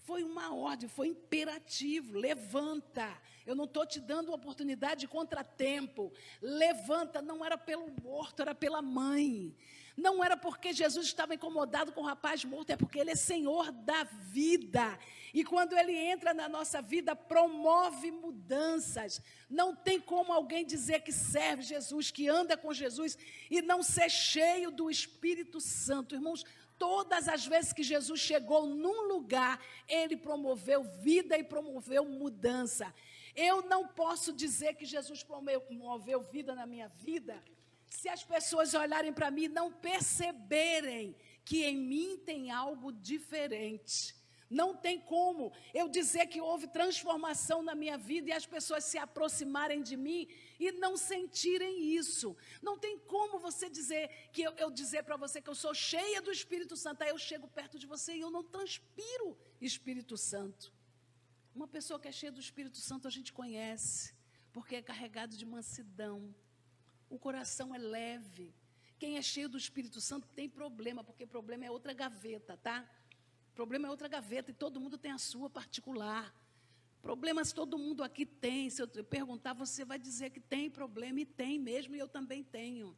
Foi uma ordem, foi imperativo: levanta. Eu não estou te dando uma oportunidade de contratempo. Levanta. Não era pelo morto, era pela mãe. Não era porque Jesus estava incomodado com o rapaz morto, é porque Ele é Senhor da vida. E quando Ele entra na nossa vida, promove mudanças. Não tem como alguém dizer que serve Jesus, que anda com Jesus, e não ser cheio do Espírito Santo. Irmãos, todas as vezes que Jesus chegou num lugar, Ele promoveu vida e promoveu mudança. Eu não posso dizer que Jesus promoveu vida na minha vida se as pessoas olharem para mim e não perceberem que em mim tem algo diferente. Não tem como eu dizer que houve transformação na minha vida e as pessoas se aproximarem de mim e não sentirem isso. Não tem como você dizer, que eu dizer para você que eu sou cheia do Espírito Santo, aí eu chego perto de você e eu não transpiro Espírito Santo. Uma pessoa que é cheia do Espírito Santo a gente conhece, porque é carregado de mansidão. O coração é leve. Quem é cheio do Espírito Santo tem problema, porque problema é outra gaveta, tá? Problema é outra gaveta e todo mundo tem a sua particular. Problemas todo mundo aqui tem. Se eu perguntar, você vai dizer que tem problema, e tem mesmo, e eu também tenho.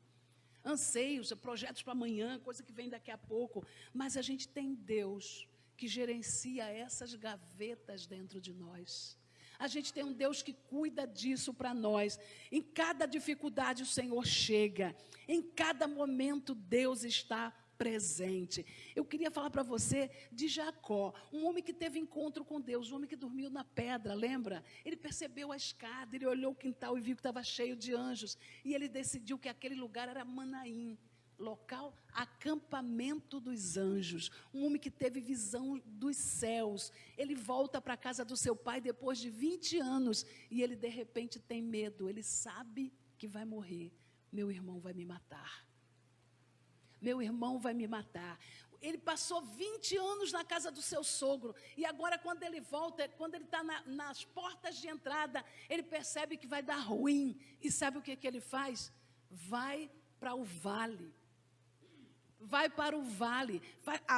Anseios, projetos para amanhã, coisa que vem daqui a pouco. Mas a gente tem Deus que gerencia essas gavetas dentro de nós. A gente tem um Deus que cuida disso para nós. Em cada dificuldade o Senhor chega. Em cada momento Deus está presente. Eu queria falar para você de Jacó, um homem que teve encontro com Deus, um homem que dormiu na pedra, lembra? Ele percebeu a escada, ele olhou o quintal e viu que estava cheio de anjos, e ele decidiu que aquele lugar era Manaim, local, acampamento dos anjos. Um homem que teve visão dos céus. Ele volta para a casa do seu pai depois de 20 anos, e ele de repente tem medo, ele sabe que vai morrer. Meu irmão vai me matar. Meu irmão vai me matar. Ele passou 20 anos na casa do seu sogro, e agora quando ele volta, quando ele está nas portas de entrada, ele percebe que vai dar ruim, e sabe o que ele faz? Vai para o vale. Vai para o vale,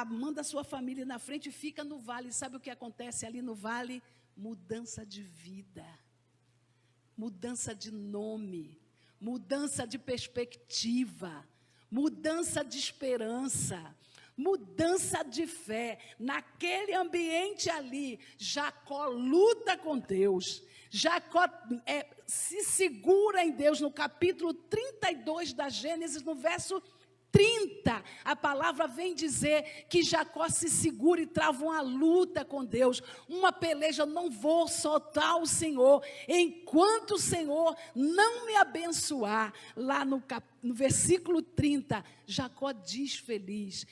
manda a sua família na frente e fica no vale. Sabe o que acontece ali no vale? Mudança de vida, mudança de nome, mudança de perspectiva, mudança de esperança, mudança de fé. Naquele ambiente ali, Jacó luta com Deus. Jacó se segura em Deus. No capítulo 32 da Gênesis, no verso 30, a palavra vem dizer que Jacó se segura e trava uma luta com Deus, uma peleja. Não vou soltar o Senhor enquanto o Senhor não me abençoar. Lá no versículo 30, Jacó diz feliz: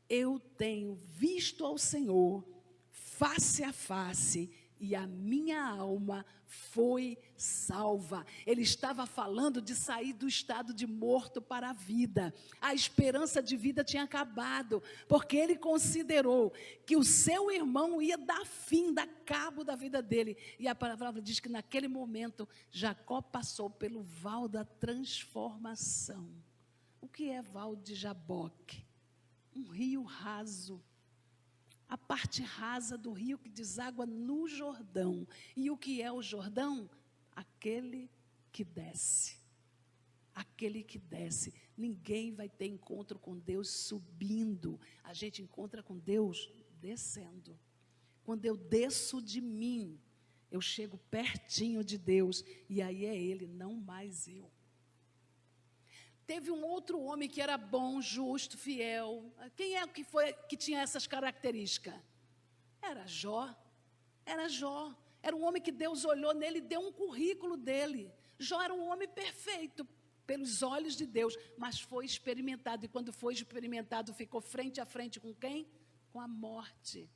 eu tenho visto ao Senhor face a face e a minha alma foi salva. Ele estava falando de sair do estado de morto para a vida. A esperança de vida tinha acabado, porque ele considerou que o seu irmão ia dar fim, dar cabo da vida dele. E a palavra diz que naquele momento, Jacó passou pelo val da transformação. O que é val de Jaboque? Um rio raso. A parte rasa do rio que deságua no Jordão. E o que é o Jordão? Aquele que desce. Aquele que desce. Ninguém vai ter encontro com Deus subindo. A gente encontra com Deus descendo. Quando eu desço de mim, eu chego pertinho de Deus. E aí é Ele, não mais eu. Teve um outro homem que era bom, justo, fiel. Quem é que tinha essas características? Era Jó. Era Jó. Era um homem que Deus olhou nele e deu um currículo dele. Jó era um homem perfeito pelos olhos de Deus, mas foi experimentado. E quando foi experimentado, ficou frente a frente com quem? Com a morte.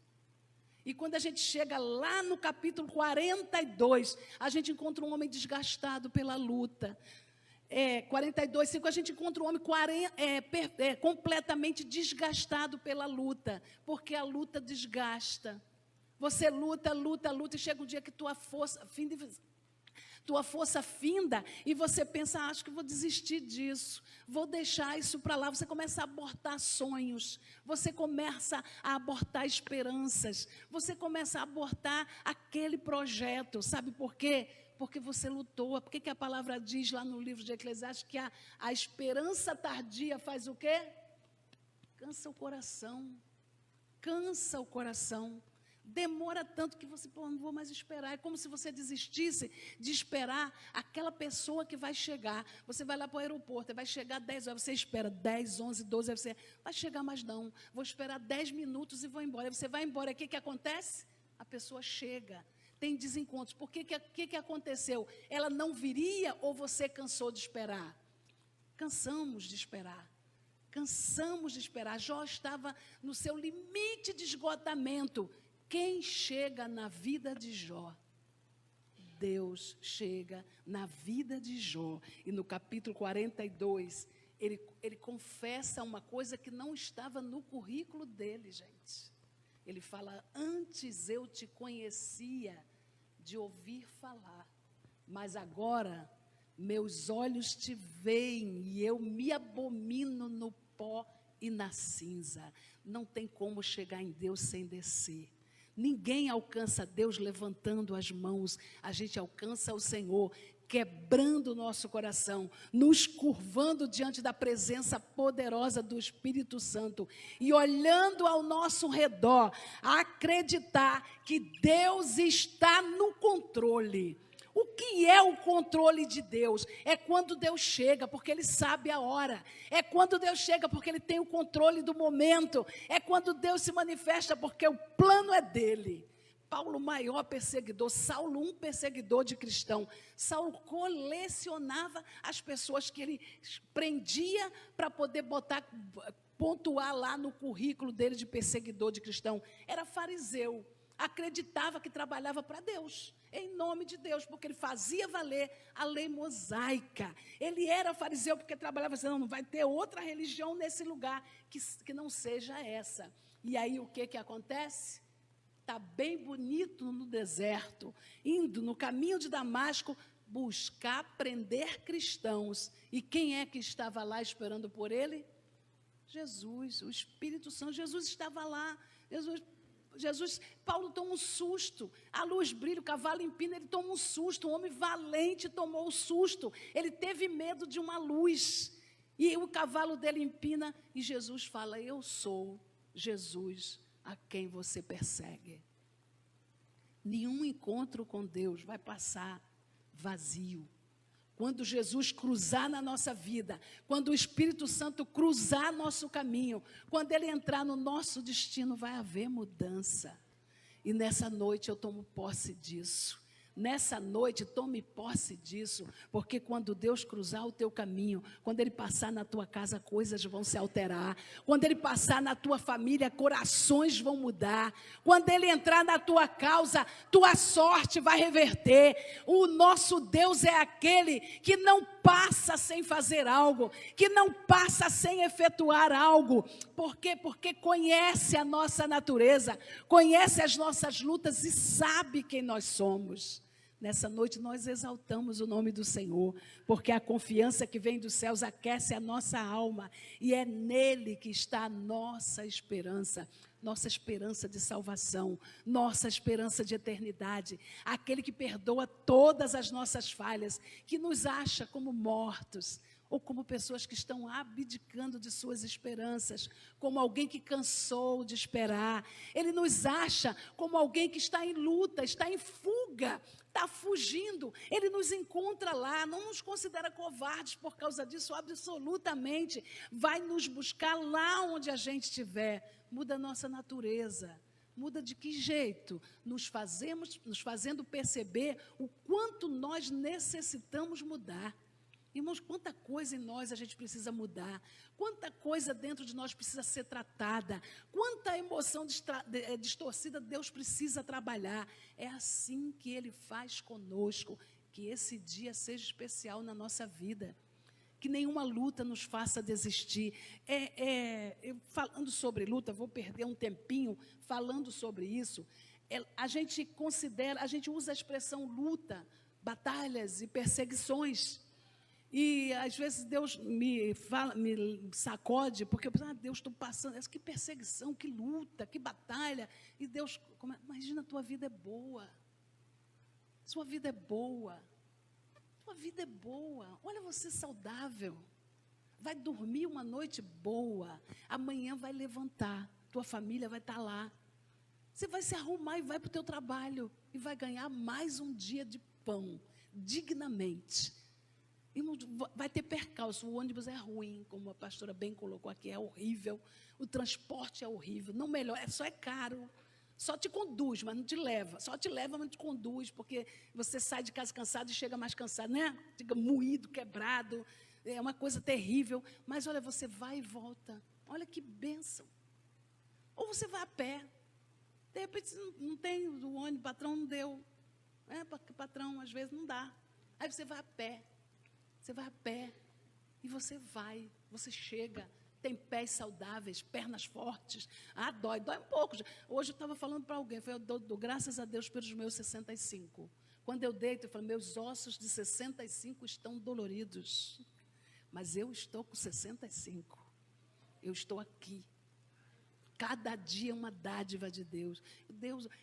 E quando a gente chega lá no capítulo 42, a gente encontra um homem desgastado pela luta. 42, 5, a gente encontra um homem completamente desgastado pela luta, porque a luta desgasta. Você luta, e chega um dia que tua força finda, e você pensa: acho que vou desistir disso, vou deixar isso para lá. Você começa a abortar sonhos, você começa a abortar esperanças, você começa a abortar aquele projeto. Sabe por quê? Porque você lutou. Por que a palavra diz lá no livro de Eclesiastes que a esperança tardia faz o quê? Cansa o coração. Cansa o coração. Demora tanto que você, não vou mais esperar. É como se você desistisse de esperar aquela pessoa que vai chegar. Você vai lá para o aeroporto, vai chegar 10 horas, você espera 10, 11, 12, aí você vai chegar mais não. Vou esperar 10 minutos e vou embora. Aí você vai embora, o que acontece? A pessoa chega. Tem desencontros. Por que aconteceu? Ela não viria ou você cansou de esperar? Cansamos de esperar. Cansamos de esperar. Jó estava no seu limite de esgotamento. Quem chega na vida de Jó? Deus chega na vida de Jó. E no capítulo 42, ele confessa uma coisa que não estava no currículo dele, gente. Ele fala: antes eu te conhecia de ouvir falar, mas agora meus olhos te veem e eu me abomino no pó e na cinza. Não tem como chegar em Deus sem descer. Ninguém alcança Deus levantando as mãos. A gente alcança o Senhor quebrando o nosso coração, nos curvando diante da presença poderosa do Espírito Santo e olhando ao nosso redor, acreditar que Deus está no controle. O que é o controle de Deus? É quando Deus chega, porque Ele sabe a hora. É quando Deus chega, porque Ele tem o controle do momento. É quando Deus se manifesta, porque o plano é dEle. Paulo, o maior perseguidor, Saulo, um perseguidor de cristão. Saulo colecionava as pessoas que ele prendia para poder pontuar lá no currículo dele de perseguidor de cristão. Era fariseu, acreditava que trabalhava para Deus, em nome de Deus, porque ele fazia valer a lei mosaica. Ele era fariseu porque trabalhava assim: não vai ter outra religião nesse lugar que não seja essa. E aí o que acontece? Está bem bonito no deserto, indo no caminho de Damasco, buscar prender cristãos. E quem é que estava lá esperando por ele? Jesus, o Espírito Santo. Jesus estava lá. Paulo toma um susto, a luz brilha, o cavalo empina, ele toma um susto. Um homem valente tomou um susto, ele teve medo de uma luz. E o cavalo dele empina e Jesus fala: eu sou Jesus a quem você persegue. Nenhum encontro com Deus vai passar vazio. Quando Jesus cruzar na nossa vida, quando o Espírito Santo cruzar nosso caminho, quando ele entrar no nosso destino, vai haver mudança. E nessa noite eu tomo posse disso. Nessa noite, tome posse disso, porque quando Deus cruzar o teu caminho, quando Ele passar na tua casa, coisas vão se alterar. Quando Ele passar na tua família, corações vão mudar. Quando Ele entrar na tua causa, tua sorte vai reverter. O nosso Deus é aquele que não passa sem fazer algo, que não passa sem efetuar algo. Por quê? Porque conhece a nossa natureza, conhece as nossas lutas e sabe quem nós somos. Nessa noite nós exaltamos o nome do Senhor, porque a confiança que vem dos céus aquece a nossa alma, e é nele que está a nossa esperança de salvação, nossa esperança de eternidade, aquele que perdoa todas as nossas falhas, que nos acha como mortos, ou como pessoas que estão abdicando de suas esperanças, como alguém que cansou de esperar. Ele nos acha como alguém que está em luta, está em fuga, está fugindo. Ele nos encontra lá, não nos considera covardes por causa disso, absolutamente. Vai nos buscar lá onde a gente estiver. Muda a nossa natureza. Muda de que jeito? Nos fazendo perceber o quanto nós necessitamos mudar. Irmãos, quanta coisa em nós a gente precisa mudar, quanta coisa dentro de nós precisa ser tratada, quanta emoção distorcida Deus precisa trabalhar. É assim que Ele faz conosco, que esse dia seja especial na nossa vida, que nenhuma luta nos faça desistir. Falando sobre luta, vou perder um tempinho falando sobre isso. A gente usa a expressão luta, batalhas e perseguições. E às vezes Deus me sacode, porque eu penso, Deus, estou passando, que perseguição, que luta, que batalha. E Deus, imagina, a tua vida é boa. Sua vida é boa. Sua vida é boa. Olha você saudável. Vai dormir uma noite boa. Amanhã vai levantar. Tua família vai estar lá. Você vai se arrumar e vai para o teu trabalho. E vai ganhar mais um dia de pão, dignamente. E não vai ter percalço, o ônibus é ruim, como a pastora bem colocou aqui, é horrível, o transporte é horrível, não melhora, só é caro, só te conduz, mas não te leva, só te leva, mas não te conduz, porque você sai de casa cansado e chega mais cansado, né? Fica moído, quebrado, é uma coisa terrível, mas olha, você vai e volta, olha que bênção. Ou você vai a pé, de repente não tem o ônibus, o patrão não deu, porque o patrão às vezes não dá, aí você vai a pé. Você vai a pé e você chega, tem pés saudáveis, pernas fortes. Dói um pouco. Hoje eu estava falando para alguém, eu dou graças a Deus pelos meus 65. Quando eu deito, eu falo, meus ossos de 65 estão doloridos. Mas eu estou com 65. Eu estou aqui. Cada dia é uma dádiva de Deus.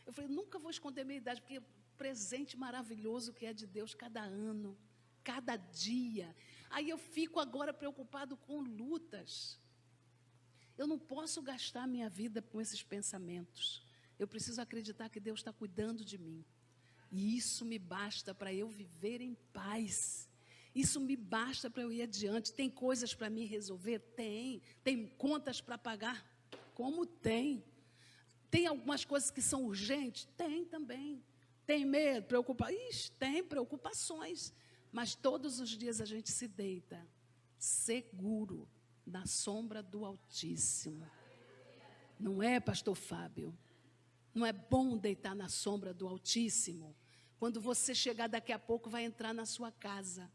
Eu falei, nunca vou esconder minha idade, porque é um presente maravilhoso que é de Deus cada ano. Cada dia. Aí eu fico agora preocupado com lutas. Eu não posso gastar minha vida com esses pensamentos. Eu preciso acreditar que Deus está cuidando de mim. E isso me basta para eu viver em paz. Isso me basta para eu ir adiante. Tem coisas para mim resolver? Tem. Tem contas para pagar? Como tem. Tem algumas coisas que são urgentes? Tem também. Tem medo, preocupação? Tem preocupações. Mas todos os dias a gente se deita seguro na sombra do Altíssimo. Não é, pastor Fábio? Não é bom deitar na sombra do Altíssimo? Quando você chegar daqui a pouco, vai entrar na sua casa,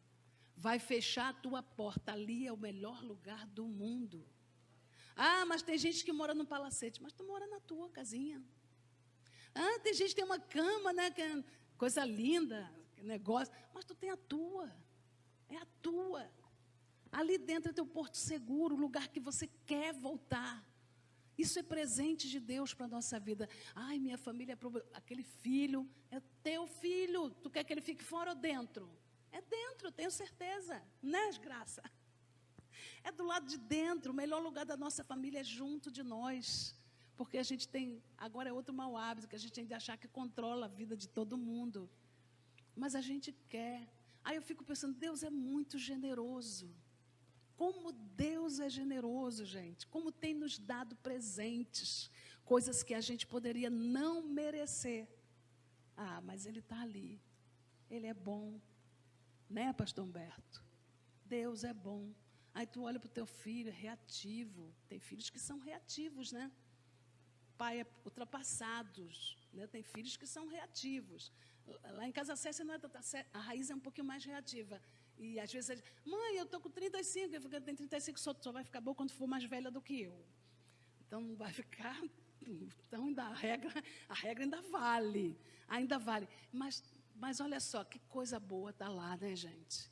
vai fechar a tua porta, ali é o melhor lugar do mundo. Mas tem gente que mora no palacete, mas tu mora na tua casinha. Tem gente que tem uma cama, né, que é coisa linda, negócio, mas tu tem a tua, é a tua. Ali dentro é teu porto seguro, o lugar que você quer voltar. Isso é presente de Deus para a nossa vida. Minha família, aquele filho, é teu filho, tu quer que ele fique fora ou dentro? É dentro, tenho certeza, né, Graça? É do lado de dentro, o melhor lugar da nossa família é junto de nós. Porque a gente tem, agora é outro mau hábito, que a gente tem de achar que controla a vida de todo mundo. Mas a gente quer. Aí eu fico pensando, Deus é muito generoso. Como Deus é generoso, gente. Como tem nos dado presentes, coisas que a gente poderia não merecer. Ah, mas Ele está ali. Ele é bom. Né, pastor Humberto? Deus é bom. Aí tu olha para o teu filho, é reativo. Tem filhos que são reativos, né? Pai é ultrapassados, né? Tem filhos que são reativos. Lá em casa a Cécia não é tanta, a Raiz é um pouquinho mais reativa. E às vezes, mãe, eu estou com 35, eu tenho 35, só vai ficar boa quando for mais velha do que eu. Então não vai ficar, então ainda a regra ainda vale. Mas olha só, que coisa boa está lá, né, gente?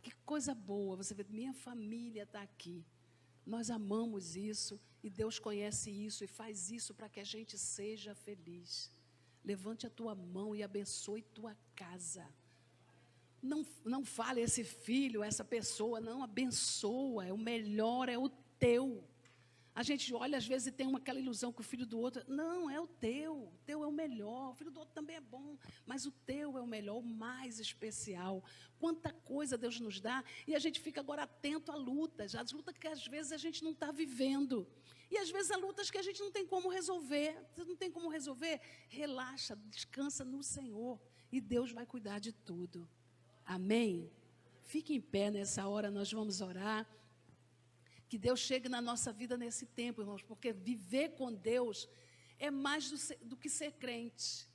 Que coisa boa, você vê, minha família está aqui. Nós amamos isso e Deus conhece isso e faz isso para que a gente seja feliz. Levante a tua mão e abençoe tua casa. Não fale esse filho, essa pessoa, não, abençoa, o melhor é o teu. A gente olha às vezes e tem aquela ilusão que o filho do outro, não, é o teu é o melhor, o filho do outro também é bom, mas o teu é o melhor, o mais especial. Quanta coisa Deus nos dá e a gente fica agora atento a lutas, as lutas que às vezes a gente não está vivendo. E às vezes há lutas que a gente não tem como resolver. Você não tem como resolver? Relaxa, descansa no Senhor e Deus vai cuidar de tudo. Amém? Fique em pé nessa hora, nós vamos orar. Que Deus chegue na nossa vida nesse tempo, irmãos, porque viver com Deus é mais do que ser crente.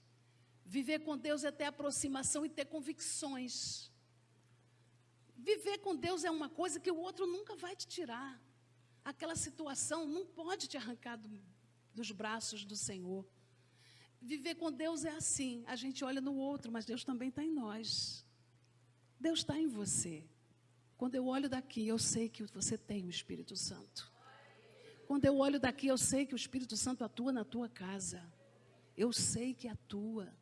Viver com Deus é ter aproximação e ter convicções. Viver com Deus é uma coisa que o outro nunca vai te tirar. Aquela situação não pode te arrancar dos braços do Senhor. Viver com Deus é assim, a gente olha no outro, mas Deus também está em nós. Deus está em você. Quando eu olho daqui, eu sei que você tem o Espírito Santo. Quando eu olho daqui, eu sei que o Espírito Santo atua na tua casa. Eu sei que atua.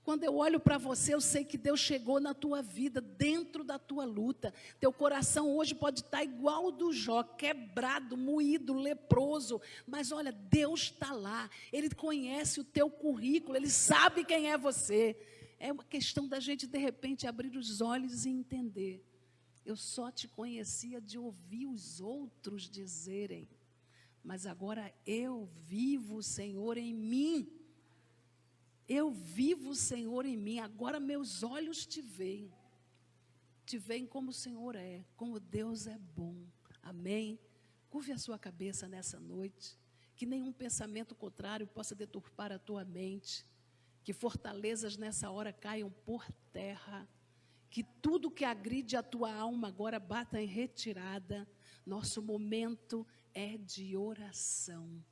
Quando eu olho para você, eu sei que Deus chegou na tua vida, dentro da tua luta. Teu coração hoje pode estar igual ao do Jó, quebrado, moído, leproso. Mas olha, Deus está lá. Ele conhece o teu currículo, Ele sabe quem é você. É uma questão da gente, de repente, abrir os olhos e entender. Eu só te conhecia de ouvir os outros dizerem, mas agora eu vivo o Senhor em mim. Eu vivo o Senhor em mim, agora meus olhos te veem como o Senhor é, como Deus é bom. Amém? Curve a sua cabeça nessa noite, que nenhum pensamento contrário possa deturpar a tua mente, que fortalezas nessa hora caiam por terra, que tudo que agride a tua alma agora bata em retirada. Nosso momento é de oração.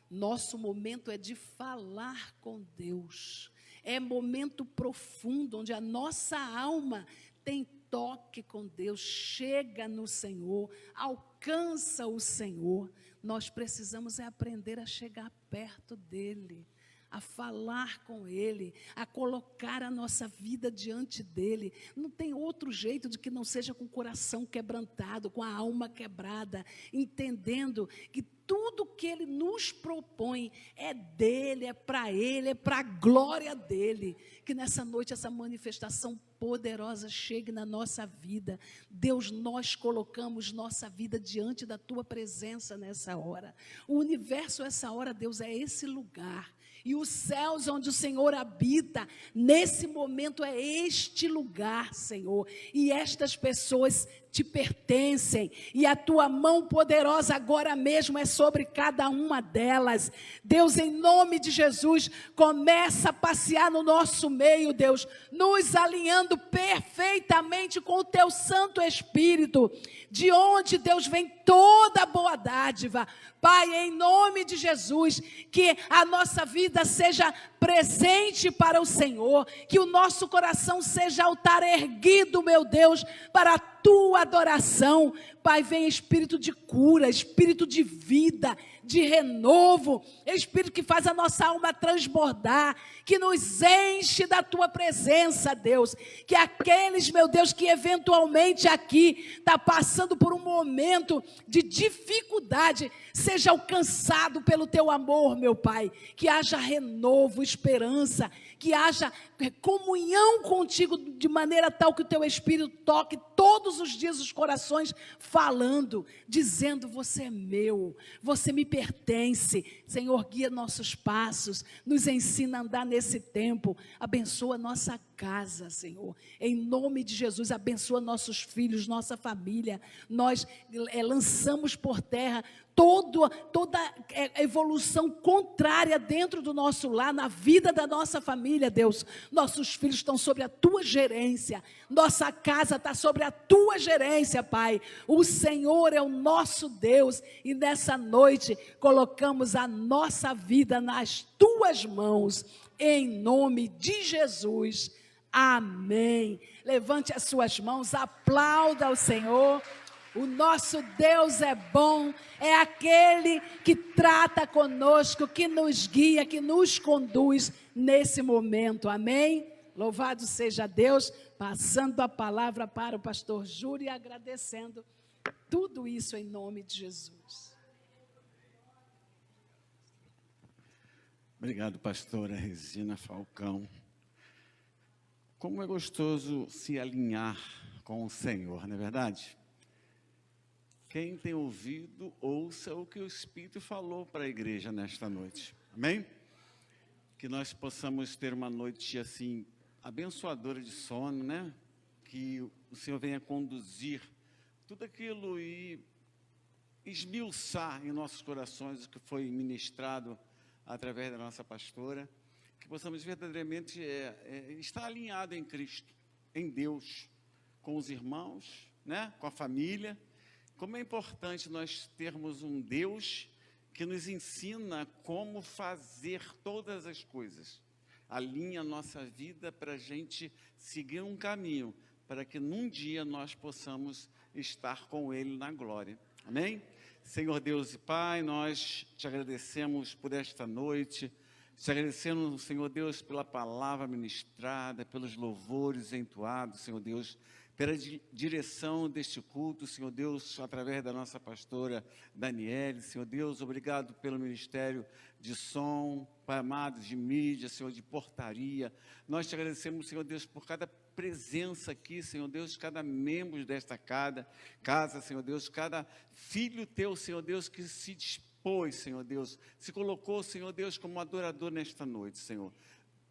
Nosso momento é de falar com Deus. É momento profundo, onde a nossa alma tem toque com Deus. Chega no Senhor, alcança o Senhor. Nós precisamos aprender a chegar perto dEle, a falar com Ele, a colocar a nossa vida diante dEle. Não tem outro jeito de que não seja com o coração quebrantado, com a alma quebrada, entendendo que tudo que Ele nos propõe é dEle, é para Ele, é para a glória dEle. Que nessa noite essa manifestação poderosa chegue na nossa vida. Deus, nós colocamos nossa vida diante da Tua presença nessa hora. O universo, essa hora, Deus, é esse lugar. E os céus onde o Senhor habita, nesse momento é este lugar, Senhor. E estas pessoas te pertencem, e a tua mão poderosa agora mesmo é sobre cada uma delas. Deus, em nome de Jesus, começa a passear no nosso meio, Deus, nos alinhando perfeitamente com o teu Santo Espírito, de onde, Deus, vem toda a boa dádiva. Pai, em nome de Jesus, que a nossa vida seja presente para o Senhor, que o nosso coração seja altar erguido, meu Deus, para a tua adoração. Pai, vem espírito de cura, espírito de vida, de renovo, espírito que faz a nossa alma transbordar, que nos enche da tua presença, Deus. Que aqueles, meu Deus, que eventualmente aqui está passando por um momento de dificuldade, seja alcançado pelo teu amor, meu Pai. Que haja renovo, esperança, que haja comunhão contigo de maneira tal que o teu Espírito toque todos os dias os corações, falando, dizendo: você é meu, você me pertence. Senhor, guia nossos passos, nos ensina a andar nesse tempo, abençoa nossa casa, Senhor, em nome de Jesus, abençoa nossos filhos, nossa família. Nós lançamos por terra toda evolução contrária dentro do nosso lar, na vida da nossa família, Deus. Nossos filhos estão sob a tua gerência, nossa casa está sobre a tua gerência, Pai. O Senhor é o nosso Deus, e nessa noite colocamos a nossa vida nas tuas mãos, em nome de Jesus. Amém. Levante as suas mãos, aplauda ao Senhor. O nosso Deus é bom, é aquele que trata conosco, que nos guia, que nos conduz nesse momento. Amém? Louvado seja Deus. Passando a palavra para o pastor Júlio e agradecendo tudo isso em nome de Jesus. Obrigado, pastora Regina Falcão. Como é gostoso se alinhar com o Senhor, não é verdade? Quem tem ouvido, ouça o que o Espírito falou para a igreja nesta noite. Amém? Que nós possamos ter uma noite assim, abençoadora de sono, né? Que o Senhor venha conduzir tudo aquilo e esmiuçar em nossos corações o que foi ministrado através da nossa pastora. Que possamos verdadeiramente estar alinhado em Cristo, em Deus, com os irmãos, né? Com a família. Como é importante nós termos um Deus que nos ensina como fazer todas as coisas. Alinha a nossa vida para a gente seguir um caminho, para que num dia nós possamos estar com Ele na glória. Amém? Senhor Deus e Pai, nós te agradecemos por esta noite, te agradecemos, Senhor Deus, pela palavra ministrada, pelos louvores entoados, Senhor Deus, pela direção deste culto, Senhor Deus, através da nossa pastora Daniele. Senhor Deus, obrigado pelo ministério de som, Pai amado, de mídia, Senhor, de portaria. Nós te agradecemos, Senhor Deus, por cada presença aqui, Senhor Deus, cada membro desta casa, Senhor Deus, cada filho teu, Senhor Deus, que se dispôs, Senhor Deus, se colocou, Senhor Deus, como adorador nesta noite, Senhor.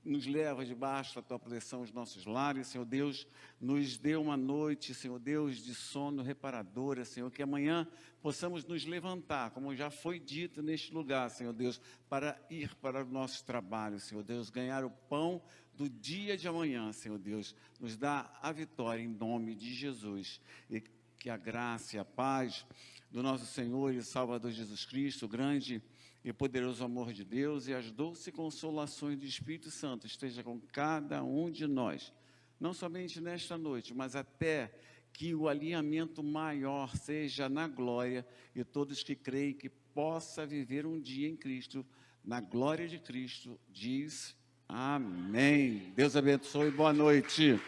Nos leva debaixo da tua proteção os nossos lares, Senhor Deus, nos dê uma noite, Senhor Deus, de sono reparadora, Senhor, que amanhã possamos nos levantar, como já foi dito neste lugar, Senhor Deus, para ir para o nosso trabalho, Senhor Deus, ganhar o pão do dia de amanhã, Senhor Deus, nos dá a vitória em nome de Jesus, e que a graça e a paz do nosso Senhor e Salvador Jesus Cristo, o grande e poderoso amor de Deus e as doces consolações do Espírito Santo esteja com cada um de nós, não somente nesta noite, mas até que o alinhamento maior seja na glória, e todos que creem que possa viver um dia em Cristo, na glória de Cristo, diz amém. Deus abençoe e boa noite.